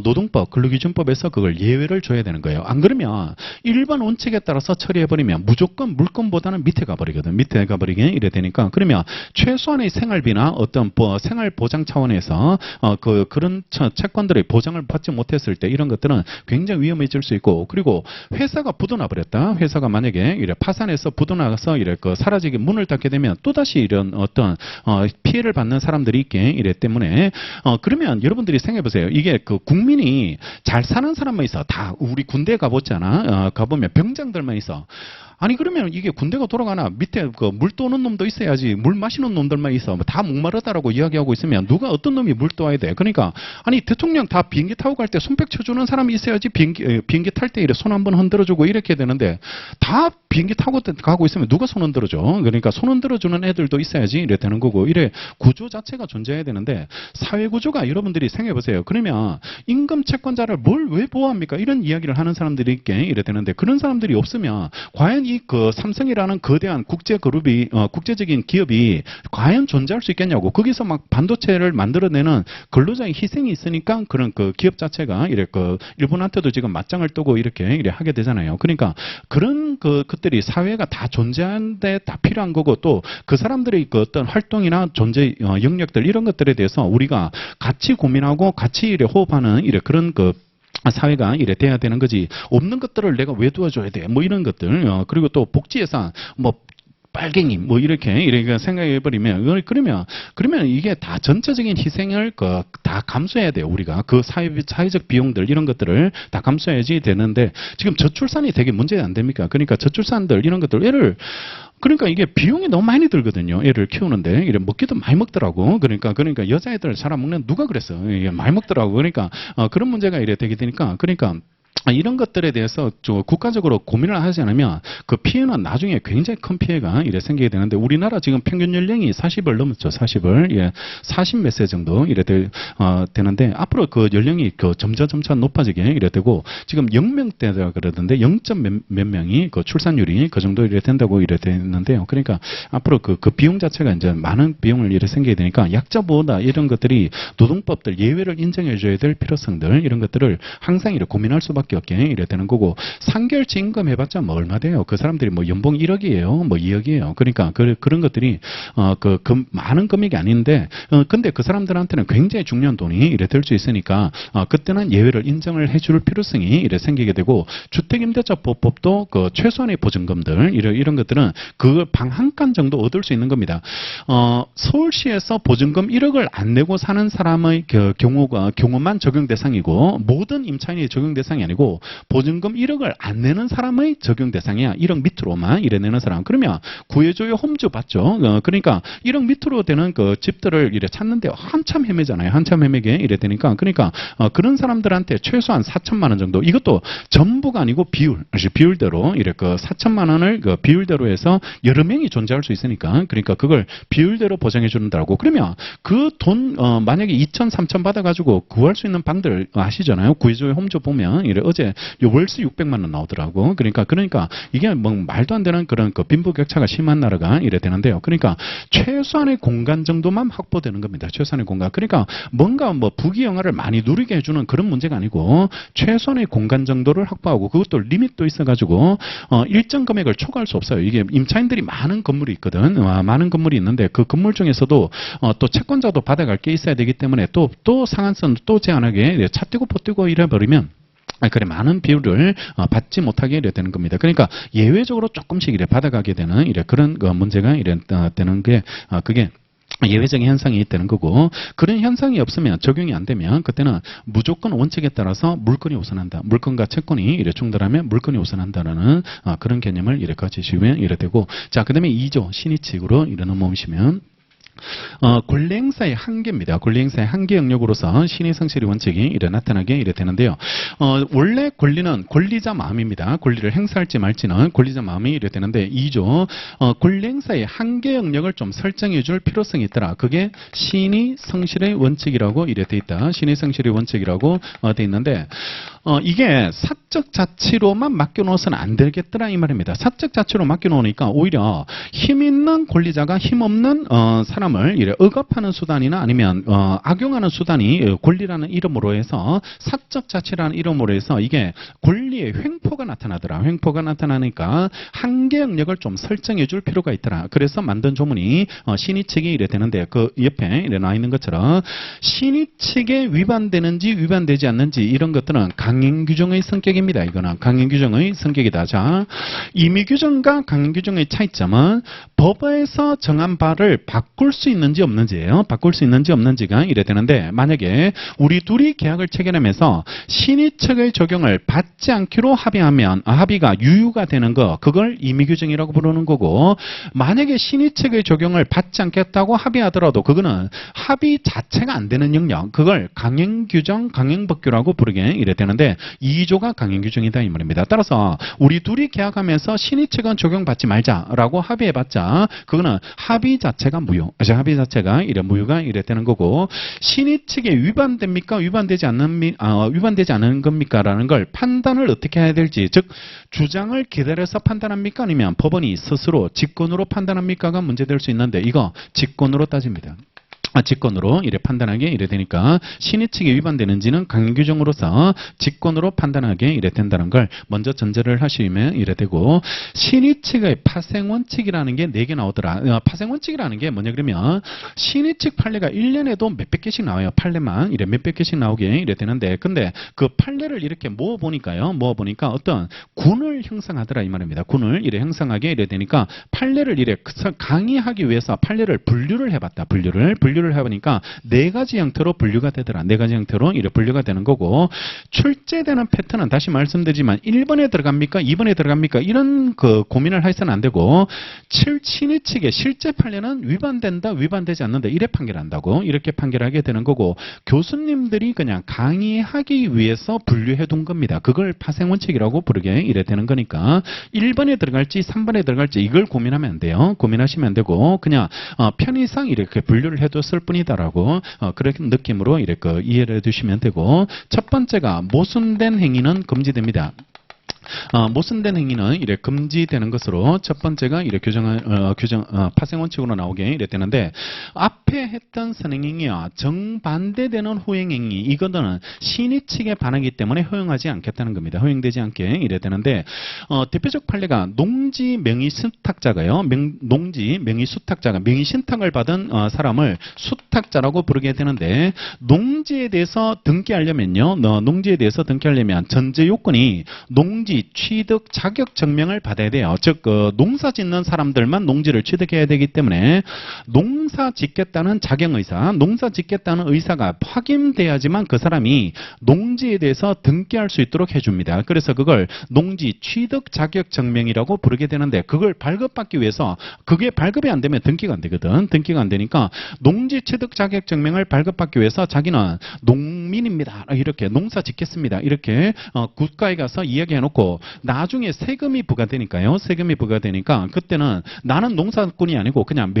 S1: 노동법, 근로기준법에서 그걸 예외를 줘야 되는 거예요. 안 그러면 일반 원칙에 따라서 처리해버리면 무조건 물건보다는 밑에 가버리거든. 밑에 가버리게 되니까 그러면 최소한의 생활비나 어떤 생활 보장 차원에서 그런 채권들의 보장을 받지 못했을 때 이런 것들은 굉장히 위험해질 수 있고 그리고 회사가 부도나 버렸다. 회사가 만약에 파산해서 부도나서 사라지게 문을 닫게 되면 또다시 이런 어떤 피해를 받는 사람들이 있기 때문에 그러면 여러분들이 생각해 보세요. 이게 국민이 잘 사는 사람만 있어. 다 우리 군대 가보잖아. 가보면 병장들만 있어. 아니 그러면 이게 군대가 돌아가나 밑에 물 떠오는 놈도 있어야지 물 마시는 놈들만 있어. 다 목마르다라고 이야기하고 있으면 누가 어떤 놈이 물 떠와야 돼. 그러니까 아니 대통령 다 비행기 타고 갈 때 손뼉 쳐주는 사람이 있어야지 비행기 탈 때 손 한번 흔들어주고 이렇게 되는데 다 비행기 타고 가고 있으면 누가 손 흔들어줘. 그러니까 손 흔들어주는 애들도 있어야지 이래 되는 거고 이래 구조 자체가 존재해야 되는데 사회 구조가 여러분들이 생각해 보세요. 그러면 임금 채권자를 뭘 왜 보호합니까? 이런 이야기를 하는 사람들이 있게 이래 되는데 그런 사람들이 없으면 과연 이 삼성이라는 거대한 국제 그룹이 국제적인 기업이 과연 존재할 수 있겠냐고. 거기서 막 반도체를 만들어내는 근로자의 희생이 있으니까 그런 기업 자체가 일본한테도 지금 맞짱을 뜨고 이렇게 하게 되잖아요. 그러니까 그런 것들이 사회가 다 존재하는데 다 필요한 거고 또 그 사람들의 어떤 활동이나 존재 영역들 이런 것들에 대해서 우리가 같이 고민하고 같이 호흡하는 그런 사회가 돼야 되는 거지. 없는 것들을 내가 왜 도와줘야 돼? 뭐 이런 것들. 그리고 또 복지 예산 뭐 빨갱이 뭐 이렇게 생각해 버리면 그러면 이게 다 전체적인 희생을 다 감수해야 돼요. 우리가 사회적 비용들 이런 것들을 다 감수해야지 되는데 지금 저출산이 되게 문제가 안 됩니까? 그러니까 저출산들 이런 것들 그러니까 이게 비용이 너무 많이 들거든요. 애를 키우는데 먹기도 많이 먹더라고. 그러니까 여자애들 잘 안 먹는 누가 그랬어? 이게 많이 먹더라고. 그러니까 그런 문제가 되게 되니까 그러니까 이런 것들에 대해서 국가적으로 고민을 하지 않으면 그 피해는 나중에 굉장히 큰 피해가 이래 생기게 되는데 우리나라 지금 평균 연령이 40을 넘었죠. 40을. 예. 40 몇 세 정도 이래 되는데 앞으로 그 연령이 그 점차 높아지게 이래 되고 지금 0명대라 그러던데 0. 몇 명이 그 출산율이 그 정도 이래 된다고 이래 되는데요. 그러니까 앞으로 그 비용 자체가 이제 많은 비용을 이래 생기게 되니까 약자 보호다 이런 것들이 노동법들 예외를 인정해 줘야 될 필요성들 이런 것들을 항상 이래 고민할 수밖에 없게 이래 되는 거고 3개월치 임금 해봤자 뭐 얼마 돼요? 그 사람들이 뭐 연봉 1억이에요, 뭐 2억이에요. 그러니까 그런 것들이 많은 금액이 아닌데 근데 그 사람들한테는 굉장히 중요한 돈이 이래 될 수 있으니까 그때는 예외를 인정을 해줄 필요성이 이래 생기게 되고 주택임대차보호법도 그 최소한의 보증금들 이런 것들은 그 방 한 칸 정도 얻을 수 있는 겁니다. 서울시에서 보증금 1억을 안 내고 사는 사람의 경우만 적용 대상이고 모든 임차인이 적용 대상이 아니고 보증금 1억을 안 내는 사람의 적용 대상이야. 1억 밑으로만 이래 내는 사람. 그러면 구해줘요 홈즈 받죠. 그러니까 1억 밑으로 되는 그 집들을 이래 찾는데 한참 헤매잖아요. 한참 헤매게 이래 되니까 그러니까 그런 사람들한테 최소한 4천만 원 정도 이것도 전부가 아니고 비율대로 이래 그 4천만 원을 그 비율대로 해서 여러 명이 존재할 수 있으니까 그러니까 그걸 비율대로 보장해 준다고. 그러면 그 돈 만약에 2천, 3천 받아가지고 구할 수 있는 방들 아시잖아요. 구해줘요 홈즈 보면 이래 어제 월세 600만 원 나오더라고. 그러니까 이게 뭐 말도 안 되는 그런 그 빈부격차가 심한 나라가 이래 되는데요. 그러니까 최소한의 공간 정도만 확보되는 겁니다. 최소한의 공간. 그러니까 뭔가 뭐 부귀영화를 많이 누리게 해주는 그런 문제가 아니고 최소한의 공간 정도를 확보하고 그것도 리밋도 있어가지고 일정 금액을 초과할 수 없어요. 이게 임차인들이 많은 건물이 있거든. 많은 건물이 있는데 그 건물 중에서도 또 채권자도 받아갈 게 있어야 되기 때문에 또 상한선 또 제한하게 차 떼고 포 떼고 이래버리면 그래 많은 비율을 받지 못하게 이래 되는 겁니다. 그러니까 예외적으로 조금씩 이래 받아가게 되는 이래 그런 문제가 이래 되는 게 그게 예외적인 현상이 있다는 거고 그런 현상이 없으면 적용이 안 되면 그때는 무조건 원칙에 따라서 물건이 우선한다. 물건과 채권이 이래 충돌하면 물건이 우선한다라는 그런 개념을 이래 가지시면 이래 되고 자 그다음에 2조 신의칙으로 이래 넘어오시면 권리 행사의 한계입니다. 권리 행사의 한계 영역으로서 신의 성실의 원칙이 이래 나타나게 이래 되는데요. 원래 권리는 권리자 마음입니다. 권리를 행사할지 말지는 권리자 마음이 이래 되는데 2조 권리 행사의 한계 영역을 좀 설정해 줄 필요성이 있더라. 그게 신의 성실의 원칙이라고 이래 돼 있다. 신의 성실의 원칙이라고 돼 있는데 이게 사적 자치로만 맡겨놓아서는 안 되겠더라 이 말입니다. 사적 자치로 맡겨놓으니까 오히려 힘 있는 권리자가 힘 없는 사람을 이래 억압하는 수단이나 아니면 악용하는 수단이 권리라는 이름으로 해서 사적 자치라는 이름으로 해서 이게 권리의 횡포가 나타나더라. 횡포가 나타나니까 한계 영역을 좀 설정해 줄 필요가 있더라. 그래서 만든 조문이 신의칙이 이래 되는데 그 옆에 이래 나와 있는 것처럼 신의칙에 위반되는지 위반되지 않는지 이런 것들은 강행규정의 성격입니다. 이거는 강행규정의 성격이다. 자, 임의규정과 강행규정의 차이점은 법에서 정한 바를 바꿀 수 있는지 없는지예요. 바꿀 수 있는지 없는지가 이래 되는데 만약에 우리 둘이 계약을 체결하면서 신의칙의 적용을 받지 않기로 합의하면 합의가 유효가 되는 거 그걸 임의규정이라고 부르는 거고 만약에 신의칙의 적용을 받지 않겠다고 합의하더라도 그거는 합의 자체가 안 되는 영역 그걸 강행규정, 강행법규라고 부르게 이래 되는데 2조가 강행규정이다 이 말입니다. 따라서 우리 둘이 계약하면서 신의칙은 적용받지 말자라고 합의해봤자 그거는 합의 자체가 무효. 합의 자체가 이래 무효가 이래 되는 거고 신의칙에 위반됩니까? 위반되지 않는 겁니까?라는 걸 판단을 어떻게 해야 될지 즉 주장을 기다려서 판단합니까? 아니면 법원이 스스로 직권으로 판단합니까가 문제될 수 있는데 이거 직권으로 따집니다. 직권으로 이래 판단하게 이래 되니까 신의칙에 위반되는지는 강행규정으로서 직권으로 판단하게 이래 된다는 걸 먼저 전제를 하시면 이래 되고 신의칙의 파생원칙이라는 게 4개 나오더라. 파생원칙이라는 게 뭐냐 그러면 신의칙 판례가 1년에도 몇백 개씩 나와요. 판례만 이래 몇백 개씩 나오게 이래 되는데 근데 그 판례를 이렇게 모아보니까요. 모아보니까 어떤 군을 형성하더라 이 말입니다. 군을 이래 형성하게 이래 되니까 판례를 이래 강의하기 위해서 판례를 분류를 해봤다. 분류를 분류를 해보니까 네 가지 형태로 분류가 되더라. 네 가지 형태로 이렇게 분류가 되는 거고, 출제되는 패턴은 다시 말씀드리지만 1번에 들어갑니까? 2번에 들어갑니까? 이런 그 고민을 해서는 안 되고, 신의 측의 실제 판례는 위반된다, 위반되지 않는다 이래 판결한다고, 이렇게 판결하게 되는 거고, 교수님들이 그냥 강의하기 위해서 분류해 둔 겁니다. 그걸 파생원칙이라고 부르게 이래 되는 거니까 1번에 들어갈지 3번에 들어갈지 이걸 고민하면 안 돼요. 고민하시면 안 되고 그냥 편의상 이렇게 분류를 해뒀을 뿐이다라고 그런 느낌으로 이렇게 이해를 해두시면 되고, 첫 번째가 모순된 행위는 금지됩니다. 모순된 행위는 이래 금지되는 것으로 첫 번째가 이래 파생원칙으로 나오게 이래 되는데, 앞에 했던 선행행위와 정반대되는 후행행위, 이거는 신의 측에 반하기 때문에 허용하지 않겠다는 겁니다. 허용되지 않게 이래 되는데, 대표적 판례가 농지 명의수탁자가요. 농지 명의수탁자가 명의신탁을 받은 사람을 수탁자라고 부르게 되는데, 농지에 대해서 등기하려면요. 농지에 대해서 등기하려면 전제 요건이 농지 취득 자격 증명을 받아야 돼요. 즉 농사 짓는 사람들만 농지를 취득해야 되기 때문에 농사 짓겠다는 자경의사, 농사 짓겠다는 의사가 확인돼야지만 그 사람이 농지에 대해서 등기할 수 있도록 해줍니다. 그래서 그걸 농지 취득 자격 증명이라고 부르게 되는데, 그걸 발급받기 위해서 그게 발급이 안 되면 등기가 안 되거든. 등기가 안 되니까 농지 취득 자격 증명을 발급받기 위해서 자기는 농민입니다. 이렇게 농사 짓겠습니다. 이렇게 국가에 가서 이야기해놓고 나중에 세금이 부과되니까요. 세금이 부과되니까 그때는 나는 농사꾼이 아니고 그냥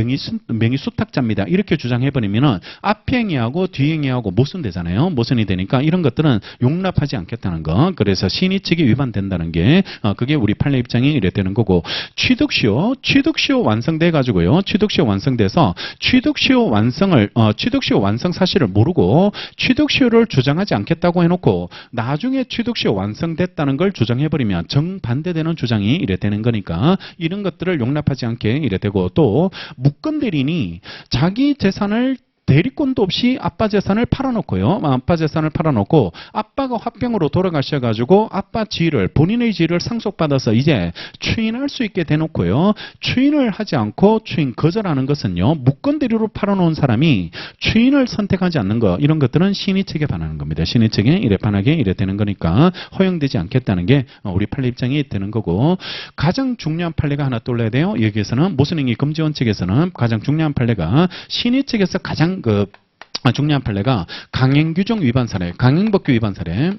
S1: 명의수탁자입니다. 이렇게 주장해버리면은 앞행위하고 뒤행위하고 모순되잖아요. 모순이 되니까 이런 것들은 용납하지 않겠다는 거. 그래서 신의 측이 위반된다는 게 그게 우리 판례 입장이 이래 되는 거고, 취득시효 완성돼 가지고요. 취득시효 완성돼서 취득시효 완성 사실을 모르고 취득시효를 주장하지 않겠다고 해놓고 나중에 취득시효 완성됐다는 걸 주장해버리면 정반대되는 주장이 이래 되는 거니까 이런 것들을 용납하지 않게 이래 되고, 또 무권 대리인이 자기 재산을 대리권도 없이 아빠 재산을 팔아놓고요. 아빠 재산을 팔아놓고 아빠가 화병으로 돌아가셔가지고 아빠 지위를, 본인의 지위를 상속받아서 이제 추인할 수 있게 대놓고요. 추인을 하지 않고 추인 거절하는 것은요. 무권 대리로 팔아놓은 사람이 추인을 선택하지 않는 것, 이런 것들은 신의 측에 반하는 겁니다. 신의 측에 이래 반하게 이래 되는 거니까 허용되지 않겠다는 게 우리 판례 입장이 되는 거고, 가장 중요한 판례가 하나 떠올라야 돼요. 여기에서는 모순행위 금지 원칙에서는 가장 중요한 판례가 신의 측에서 가장 중요한 판례가 강행규정 위반 사례, 강행법규 위반 사례.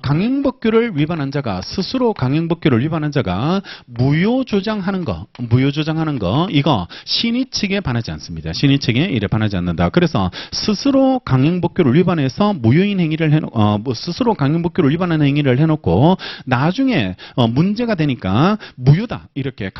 S1: 강행법규를 위반한 자가, 스스로 강행법규를 위반한 자가 무효주장하는 거, 이거 신의 측에 반하지 않습니다. 신의 측에 이래 반하지 않는다. 그래서 스스로 강행법규를 위반해서 무효인 행위를 스스로 강행법규를 위반하는 행위를 해놓고 나중에 문제가 되니까 무효다, 이렇게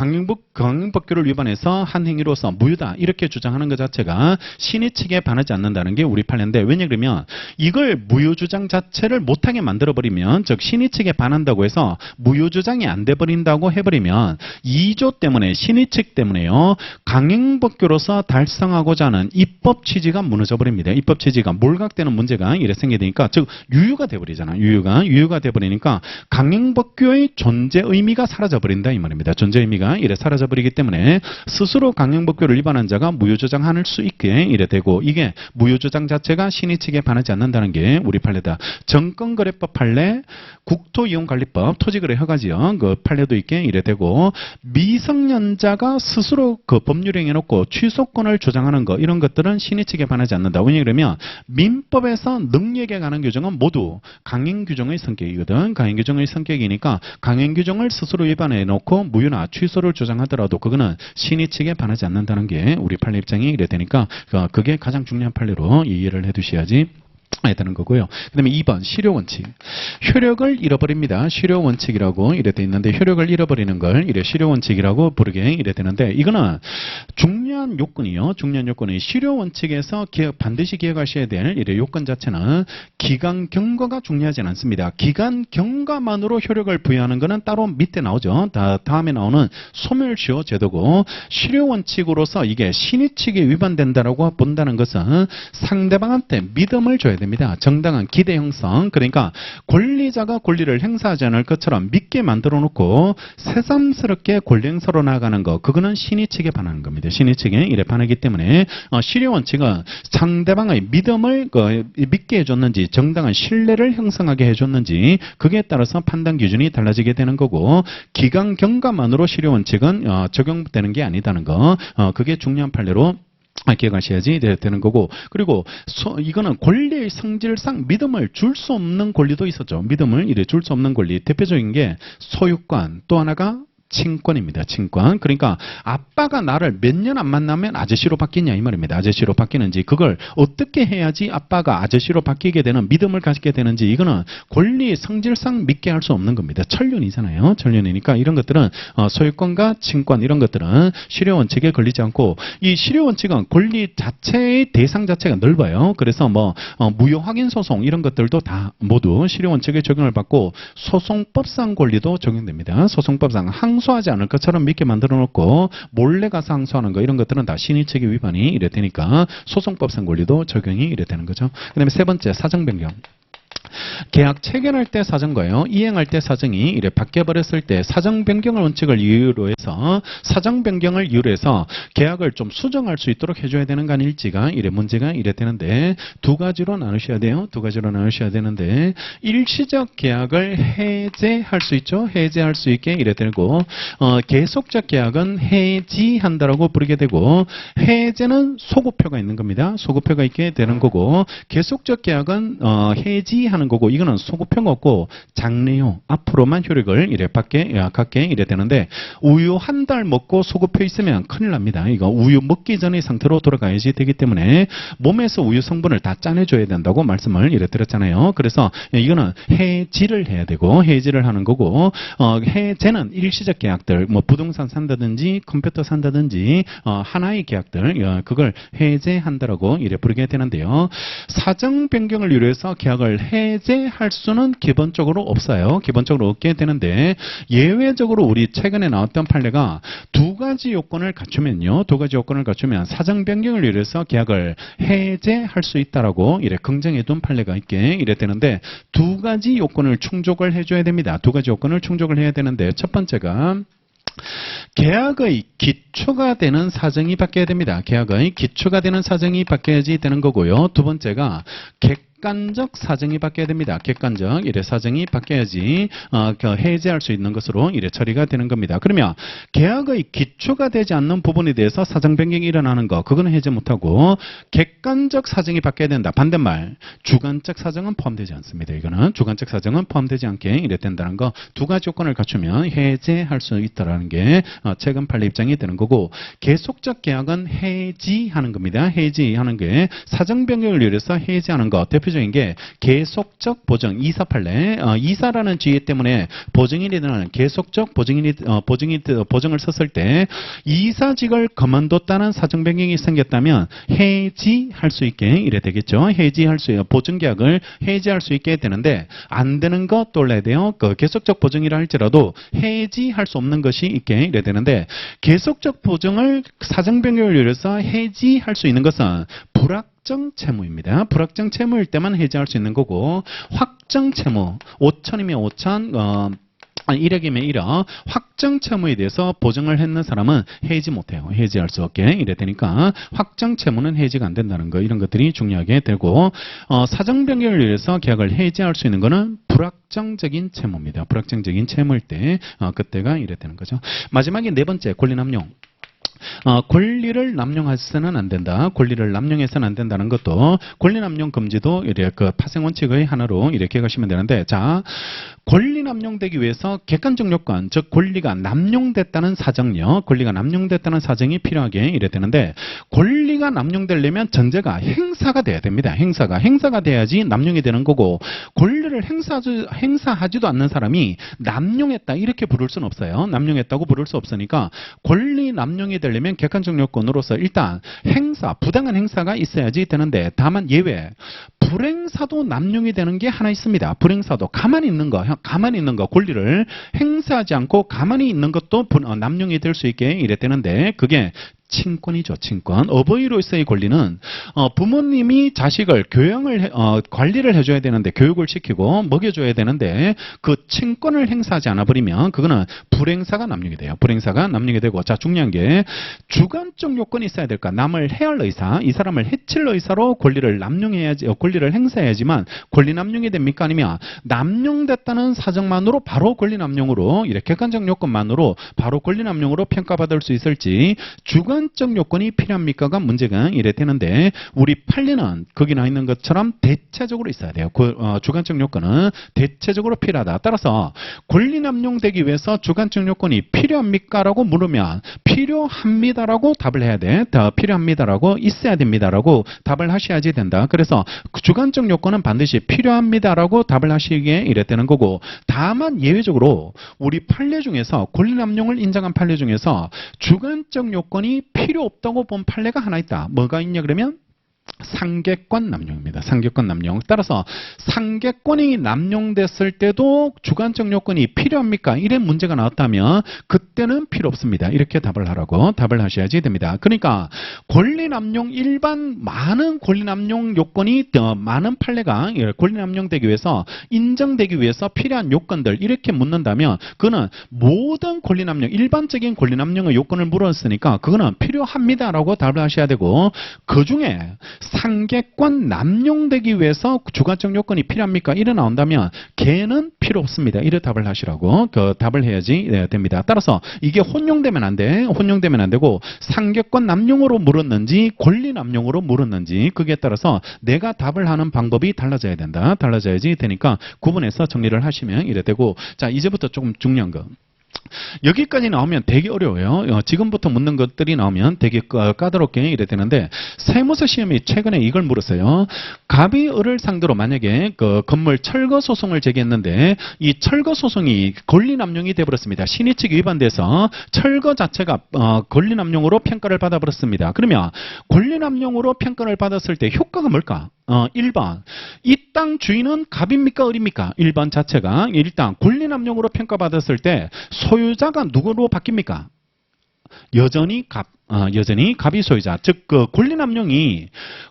S1: 강행법규를 위반해서 한 행위로서 무효다, 이렇게 주장하는 것 자체가 신의 측에 반하지 않는다는 게 우리 판례인데, 왜냐 그러면 이걸 무효주장 자체를 못하게 만들어버리면, 즉 신의 측에 반한다고 해서 무효주장이 안 돼버린다고 해버리면 2조 때문에, 신의 측 때문에요, 강행법규로서 달성하고자 하는 입법 취지가 무너져버립니다. 입법 취지가 몰각되는 문제가 이래 생기게 되니까, 즉 유효가 돼버리잖아. 유효가 돼버리니까 강행법규의 존재 의미가 사라져버린다 이 말입니다. 존재 의미가 이래 사라져버리기 때문에 스스로 강행법규를 위반한 자가 무효주장할 수 있게 이래 되고, 이게 무효주장 자체가 신의 측에 반하지 않는다는 게 우리 판례다. 정권거래법 판례, 국토이용관리법, 토지거래 허가지역 그 판례도 있게 이래 되고, 미성년자가 스스로 그 법률행위 해놓고 취소권을 주장하는 거, 이런 것들은 신의 측에 반하지 않는다. 왜냐하면 민법에서 능력에 관한 규정은 모두 강행규정의 성격이거든. 강행규정의 성격이니까 강행규정을 스스로 위반해 놓고 무효나 취소를 주장하더라도 그거는 신의 측에 반하지 않는다는 게 우리 판례 입장이 이래 되니까 그게 가장 중요한 판례로 이해를 해 두셔야지 되는 거고요. 그 다음에 2번 실효원칙. 효력을 잃어버립니다. 실효원칙이라고 이래 돼 있는데, 효력을 잃어버리는 걸 이래 실효원칙이라고 부르게 이래 되는데, 이거는 중요한 요건이요. 중요한 요건이 실효원칙에서 반드시 기억하셔야 될 이래 요건 자체는 기간 경과가 중요하진 않습니다. 기간 경과만으로 효력을 부여하는 것은 따로 밑에 나오죠. 다음에 나오는 소멸시효 제도고, 실효원칙으로서 이게 신의 측에 위반된다라고 본다는 것은 상대방한테 믿음을 줘야 됩니다. 정당한 기대 형성, 그러니까 권리자가 권리를 행사하지 않을 것처럼 믿게 만들어 놓고 새삼스럽게 권리 행사로 나아가는 거, 그거는 신의 측에 반하는 겁니다. 신의 측에 원칙에 이래 반하기 때문에 실효 원칙은 상대방의 믿음을 믿게 해줬는지 정당한 신뢰를 형성하게 해줬는지 그게 따라서 판단 기준이 달라지게 되는 거고 기강 경감만으로 실효 원칙은 적용되는 게 아니다는 거 그게 중요한 판례로 기억하셔야지 되는 거고 그리고 이거는 권리의 성질상 믿음을 줄 수 없는 권리도 있었죠. 믿음을 이래 줄 수 없는 권리 대표적인 게 소유권 또 하나가 친권입니다. 친권. 그러니까 아빠가 나를 몇 년 안 만나면 아저씨로 바뀌냐 이 말입니다. 아저씨로 바뀌는지 그걸 어떻게 해야지 아빠가 아저씨로 바뀌게 되는 믿음을 가지게 되는지 이거는 권리의 성질상 믿게 할 수 없는 겁니다. 천륜이잖아요. 천륜이니까 이런 것들은 소유권과 친권 이런 것들은 실효 원칙에 걸리지 않고 이 실효 원칙은 권리 자체의 대상 자체가 넓어요. 그래서 무효 확인 소송 이런 것들도 다 모두 실효 원칙에 적용을 받고 소송법상 권리도 적용됩니다. 소송법상 항소하지 않을 것처럼 믿게 만들어 놓고 몰래 가서 항소하는 거 이런 것들은 다 신의체계 위반이 이래 되니까 소송법상 권리도 적용이 이래 되는 거죠. 그 다음에 세 번째 사정 변경. 계약 체결할 때 사정과요 이행할 때 사정이 이래 바뀌어버렸을 때 사정 변경을 원칙을 이유로 해서 사정 변경을 이유로 해서 계약을 좀 수정할 수 있도록 해줘야 되는 거 아닐지가 이래 문제가 이래 되는데 두 가지로 나누셔야 돼요. 두 가지로 나누셔야 되는데 일시적 계약을 해제할 수 있죠. 해제할 수 있게 이래 되고 계속적 계약은 해지한다라고 부르게 되고 해제는 소급표가 있는 겁니다. 소급표가 있게 되는 거고 계속적 계약은 해지하는 거고 이거는 소급표가 없고 장래요. 앞으로만 효력을 이래 받게 이래 되는데 우유 한 달 먹고 소급표 있으면 큰일 납니다. 이거 우유 먹기 전의 상태로 돌아가야지 되기 때문에 몸에서 우유 성분을 다 짜내줘야 된다고 말씀을 이래 드렸잖아요. 그래서 이거는 해지를 해야 되고 해지를 하는 거고 해제는 일시적 계약들 부동산 산다든지 컴퓨터 산다든지 하나의 계약들 그걸 해제한다라고 이래 부르게 되는데요. 사정 변경을 이유해서 계약을 해제할 수는 기본적으로 없어요. 기본적으로 없게 되는데 예외적으로 우리 최근에 나왔던 판례가 두 가지 요건을 갖추면요. 두 가지 요건을 갖추면 사정 변경을 위해서 계약을 해제할 수 있다라고 이래 긍정해 둔 판례가 있게 이래 되는데 두 가지 요건을 충족을 해줘야 됩니다. 두 가지 요건을 충족을 해야 되는데 첫 번째가 계약의 기초가 되는 사정이 바뀌어야 됩니다. 계약의 기초가 되는 사정이 바뀌어야지 되는 거고요. 두 번째가 객관적 사정이 바뀌어야 됩니다. 객관적 이래 사정이 바뀌어야지 해제할 수 있는 것으로 이래 처리가 되는 겁니다. 그러면 계약의 기초가 되지 않는 부분에 대해서 사정 변경이 일어나는 거 그거는 해제 못하고 객관적 사정이 바뀌어야 된다. 반대말 주관적 사정은 포함되지 않습니다. 이거는 주관적 사정은 포함되지 않게 이래 된다는 거 두 가지 요건을 갖추면 해제할 수 있다라는 게 최근 판례 입장이 되는 거고 계속적 계약은 해지하는 겁니다. 해지하는 게 사정 변경을 위해서 해지하는 거 대표적인 게 계속적 보증 이사 판례 이사라는 지위 때문에 보증인이 되는 계속적 보증을 썼을 때 이사직을 그만뒀다는 사정 변경이 생겼다면 해지할 수 있게 이래 되겠죠. 해지할 수 보증 계약을 해지할 수 있게 되는데 안 되는 거 떠올라야 돼요. 계속적 보증이라 할지라도 해지할 수 없는 것이 있게 이래 되는데 계속적 보증을 사정 변경을 위해서 해지할 수 있는 것은 불확정 채무입니다. 불확정 채무일 때만 해지할 수 있는 거고 확정 채무 5천이면 5천 1억이면 1억 확정 채무에 대해서 보증을 했는 사람은 해지 못해요. 해지할 수 없게 이래 되니까 확정 채무는 해지가 안 된다는 거 이런 것들이 중요하게 되고 사정 변경을 위해서 계약을 해지할 수 있는 거는 불확정적인 채무입니다. 불확정적인 채무일 때 그때가 이래 되는 거죠. 마지막에 네 번째 권리 남용. 권리를 남용해서는 안 된다. 권리를 남용해서는 안 된다는 것도 권리 남용 금지도 이렇게 파생 원칙의 하나로 이렇게 가시면 되는데 자 권리 남용되기 위해서 객관적 요건 즉 권리가 남용됐다는 사정요. 권리가 남용됐다는 사정이 필요하게 이래 되는데 권리가 남용되려면 전제가 행사가 돼야 됩니다. 행사가 돼야지 남용이 되는 거고 권리를 행사하지도 않는 사람이 남용했다 이렇게 부를 수는 없어요. 남용했다고 부를 수 없으니까 권리 남용이 되려면 객관적 요건으로서 일단 부당한 행사가 있어야지 되는데 다만 예외 불행사도 남용이 되는 게 하나 있습니다. 불행사도 가만히 있는 거 권리를 행사하지 않고 가만히 있는 것도 남용이 될 수 있게 이래 되는데 그게 친권이죠. 친권. 어버이로서의 권리는 부모님이 자식을 교양을 관리를 해줘야 되는데, 교육을 시키고 먹여줘야 되는데 그 친권을 행사하지 않아 버리면 그거는 불행사가 남용이 돼요. 불행사가 남용이 되고, 자, 중요한 게 주관적 요건이 있어야 될까? 남을 해할 의사, 이 사람을 해칠 의사로 권리를 남용해야지, 권리를 행사해야지만 권리 남용이 됩니까? 아니면 남용됐다는 사정만으로 바로 권리 남용으로, 이렇게 객관적 요건만으로 바로 권리 남용으로 평가받을 수 있을지, 주관적 요건이 필요합니까가 문제가 이래 되는데, 우리 판례는 거기 나와 있는 것처럼 대체적으로 있어야 돼요. 주관적 요건은 대체적으로 필요하다. 따라서 권리 남용되기 위해서 주관적 요건이 필요합니까? 라고 물으면 필요합니다라고 답을 해야 돼. 필요합니다라고, 있어야 됩니다라고 답을 하셔야지 된다. 그래서 주관적 요건은 반드시 필요합니다라고 답을 하시기에 이래 되는 거고, 다만 예외적으로 우리 판례 중에서 권리 남용을 인정한 판례 중에서 주관적 요건이 필요 없다고 본 판례가 하나 있다. 뭐가 있냐 그러면 상계권 남용입니다. 상계권 남용. 따라서 상계권이 남용됐을 때도 주관적 요건이 필요합니까? 이런 문제가 나왔다면 그때는 필요 없습니다. 이렇게 답을 하라고 답을 하셔야지 됩니다. 그러니까 권리 남용, 일반 많은 권리 남용 요건이 많은 판례가 권리 남용되기 위해서, 인정되기 위해서 필요한 요건들 이렇게 묻는다면 그거는 모든 권리 남용, 일반적인 권리 남용의 요건을 물었으니까 그거는 필요합니다라고 답을 하셔야 되고, 그중에 상계권 남용되기 위해서 주관적 요건이 필요합니까? 이래 나온다면 걔는 필요 없습니다. 이래 답을 하시라고 답을 해야지 됩니다. 따라서 이게 혼용되면 안 돼. 혼용되면 안 되고, 상계권 남용으로 물었는지 권리 남용으로 물었는지 그게 따라서 내가 답을 하는 방법이 달라져야 된다. 달라져야지 되니까 구분해서 정리를 하시면 이래 되고, 자, 이제부터 조금 중요한 거. 여기까지 나오면 되게 어려워요. 지금부터 묻는 것들이 나오면 되게 까다롭게 이래 되는데, 세무서 시험이 최근에 이걸 물었어요. 갑이 을을 상대로 만약에 그 건물 철거 소송을 제기했는데 이 철거 소송이 권리 남용이 돼버렸습니다. 신의 측이 위반돼서 철거 자체가 권리 남용으로 평가를 받아버렸습니다. 그러면 권리 남용으로 평가를 받았을 때 효과가 뭘까? 1번, 이 땅 주인은 갑입니까 을입니까? 1번 자체가 일단 권리 남용으로 평가받았을 때 소유자가 누구로 바뀝니까? 여전히 갑이 소유자. 즉, 그 권리 남용이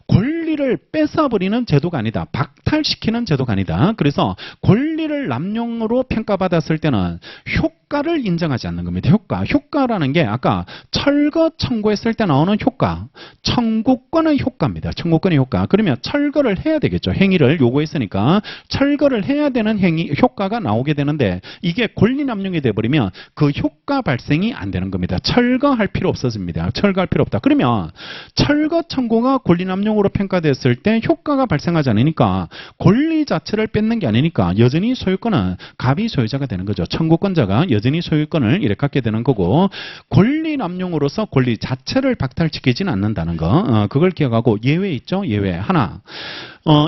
S1: 권리를 뺏어버리는 제도가 아니다. 박탈시키는 제도가 아니다. 그래서 권리를 남용으로 평가받았을 때는 효과를 인정하지 않는 겁니다. 효과라는 게 아까 철거 청구했을 때 나오는 효과, 청구권의 효과입니다. 청구권의 효과. 그러면 철거를 해야 되겠죠. 행위를 요구했으니까 철거를 해야 되는 효과가 나오게 되는데, 이게 권리 남용이 돼버리면 그 효과 발생이 안 되는 겁니다. 철거할 필요 없어집니다. 철거할 필요 없다. 그러면 철거 청구가 권리 남용으로 평가됐을 때 효과가 발생하지 않으니까 권리 자체를 뺏는 게 아니니까 여전히 소유권은 갑이 소유자가 되는 거죠. 청구권자가 여전히 소유권을 이렇게 갖게 되는 거고, 권리 남용으로서 권리 자체를 박탈시키지는 않는다는 거, 그걸 기억하고, 예외 있죠? 예외 하나.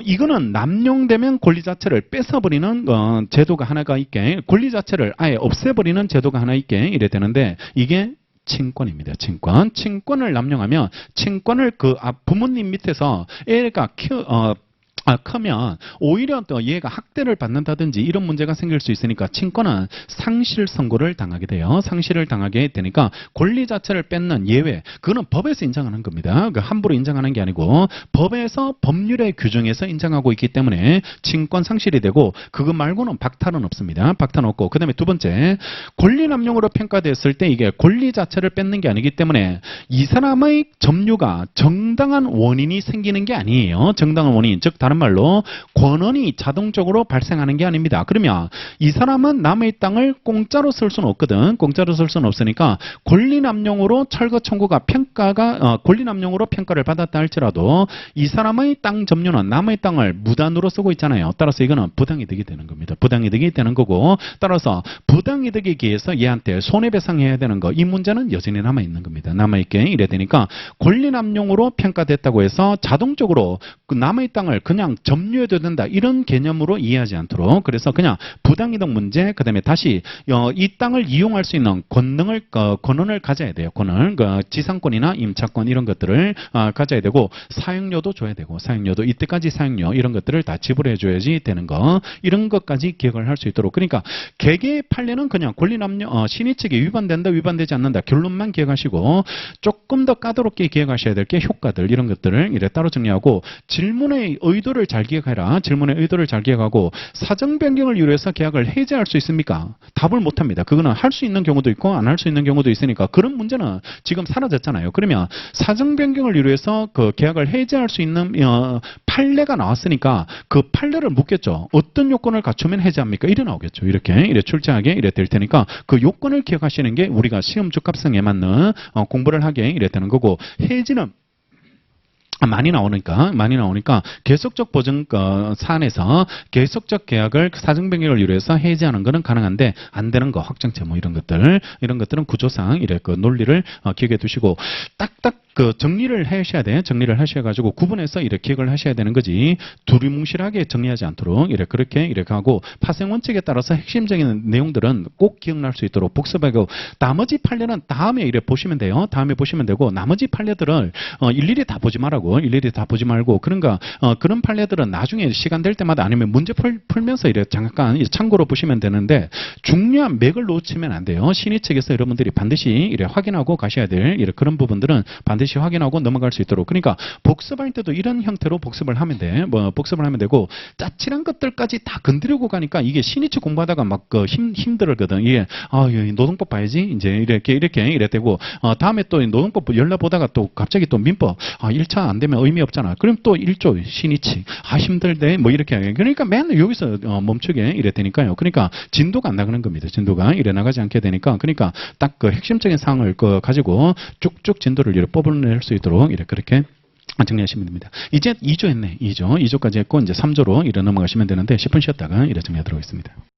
S1: 이거는 남용되면 권리 자체를 뺏어버리는 제도가 하나가 있게, 권리 자체를 아예 없애버리는 제도가 하나 있게 이래 되는데, 이게 친권입니다. 친권을 남용하면 친권을 부모님 밑에서 애가 크면 오히려 또 얘가 학대를 받는다든지 이런 문제가 생길 수 있으니까 친권은 상실 선고를 당하게 돼요. 상실을 당하게 되니까 권리 자체를 뺏는 예외, 그거는 법에서 인정하는 겁니다. 함부로 인정하는 게 아니고 법에서, 법률의 규정에서 인정하고 있기 때문에 친권 상실이 되고, 그거 말고는 박탈은 없습니다. 박탈은 없고, 그 다음에 두 번째, 권리 남용으로 평가됐을 때 이게 권리 자체를 뺏는 게 아니기 때문에 이 사람의 점유가 정당한 원인이 생기는 게 아니에요. 정당한 원인, 즉 다른 말로 권한이 자동적으로 발생하는 게 아닙니다. 그러면 이 사람은 남의 땅을 공짜로 쓸 수는 없거든. 공짜로 쓸 수는 없으니까 권리 남용으로 철거 청구가 권리 남용으로 평가를 받았다 할지라도 이 사람의 땅 점유는 남의 땅을 무단으로 쓰고 있잖아요. 따라서 이거는 부당이득이 되는 겁니다. 부당이득이 되는 거고, 따라서 부당이득에 의해서 얘한테 손해배상해야 되는 거, 이 문제는 여전히 남아있는 겁니다. 남아있게 이래 되니까 권리 남용으로 평가됐다고 해서 자동적으로 그 남의 땅을 그냥 그냥 점유해도 된다 이런 개념으로 이해하지 않도록 그래서 그냥 부당이동 문제 그다음에 다시 이 땅을 이용할 수 있는 권한을 가져야 돼요. 권한 지상권이나 임차권 이런 것들을 가져야 되고 사용료도 줘야 되고 사용료도 이때까지 사용료 이런 것들을 다 지불해 줘야지 되는 거 이런 것까지 기억을 할 수 있도록 그러니까 개개의 판례는 그냥 권리남용 신의책에 위반된다 위반되지 않는다 결론만 기억하시고 조금 더 까다롭게 기억하셔야 될 게 효과들 이런 것들을 이래 따로 정리하고 질문의 의도를 잘 기억해라. 질문의 의도를 잘 기억하고 사정 변경을 이유해서 계약을 해지할 수 있습니까? 답을 못합니다. 그거는 할 수 있는 경우도 있고 안 할 수 있는 경우도 있으니까 그런 문제는 지금 사라졌잖아요. 그러면 사정 변경을 이유해서 그 계약을 해지할 수 있는 판례가 나왔으니까 그 판례를 묻겠죠. 어떤 요건을 갖추면 해지합니까? 이래 나오겠죠. 이래 출제하게 이래 될 테니까 그 요건을 기억하시는 게 우리가 시험 적합성에 맞는 공부를 하게 이래 되는 거고 해지는 많이 나오니까 계속적 보증 사안에서 계속적 계약을 사정 변경을 이유해서 해지하는 것은 가능한데 안 되는 거 확정채 뭐 이런 것들은 구조상 이래 그 논리를 기억해 두시고 딱딱 그 정리를 하셔야 돼. 정리를 하셔가지고 구분해서 이렇게 기억을 하셔야 되는 거지. 두리뭉실하게 정리하지 않도록 그렇게 하고 파생 원칙에 따라서 핵심적인 내용들은 꼭 기억날 수 있도록 복습하고 나머지 판례는 다음에 이래 보시면 돼요. 다음에 보시면 되고 나머지 판례들을 일일이 다 보지 말고 그런가 그런 판례들은 나중에 시간 될 때마다 아니면 문제 풀면서 이래 잠깐 참고로 보시면 되는데 중요한 맥을 놓치면 안 돼요. 신의책에서 여러분들이 반드시 이래 확인하고 가셔야 될 그런 부분들은 반드시 확인하고 넘어갈 수 있도록 그러니까 복습할 때도 이런 형태로 복습을 하면 돼. 복습을 하면 되고 짜칠한 것들까지 다 건드리고 가니까 이게 신의책 공부하다가 막 힘들거든. 이게 노동법 봐야지 이제 이렇게 되고 다음에 또 노동법 열나보다가 또 갑자기 또 민법 1차 안 되면 의미 없잖아. 그럼 또 1조 신의칙 힘들대 뭐 이렇게 그러니까 맨날 여기서 멈추게 이래 되니까요. 그러니까 진도가 안 나가는 겁니다. 진도가 이래 나가지 않게 되니까 그러니까 딱 그 핵심적인 사항을 가지고 쭉쭉 진도를 이렇게 뽑아낼 수 있도록 그렇게 정리하시면 됩니다. 이제 2조 했네. 2조까지 했고 이제 3조로 이래 넘어가시면 되는데 10분 쉬었다가 이래 정리하도록 하겠습니다.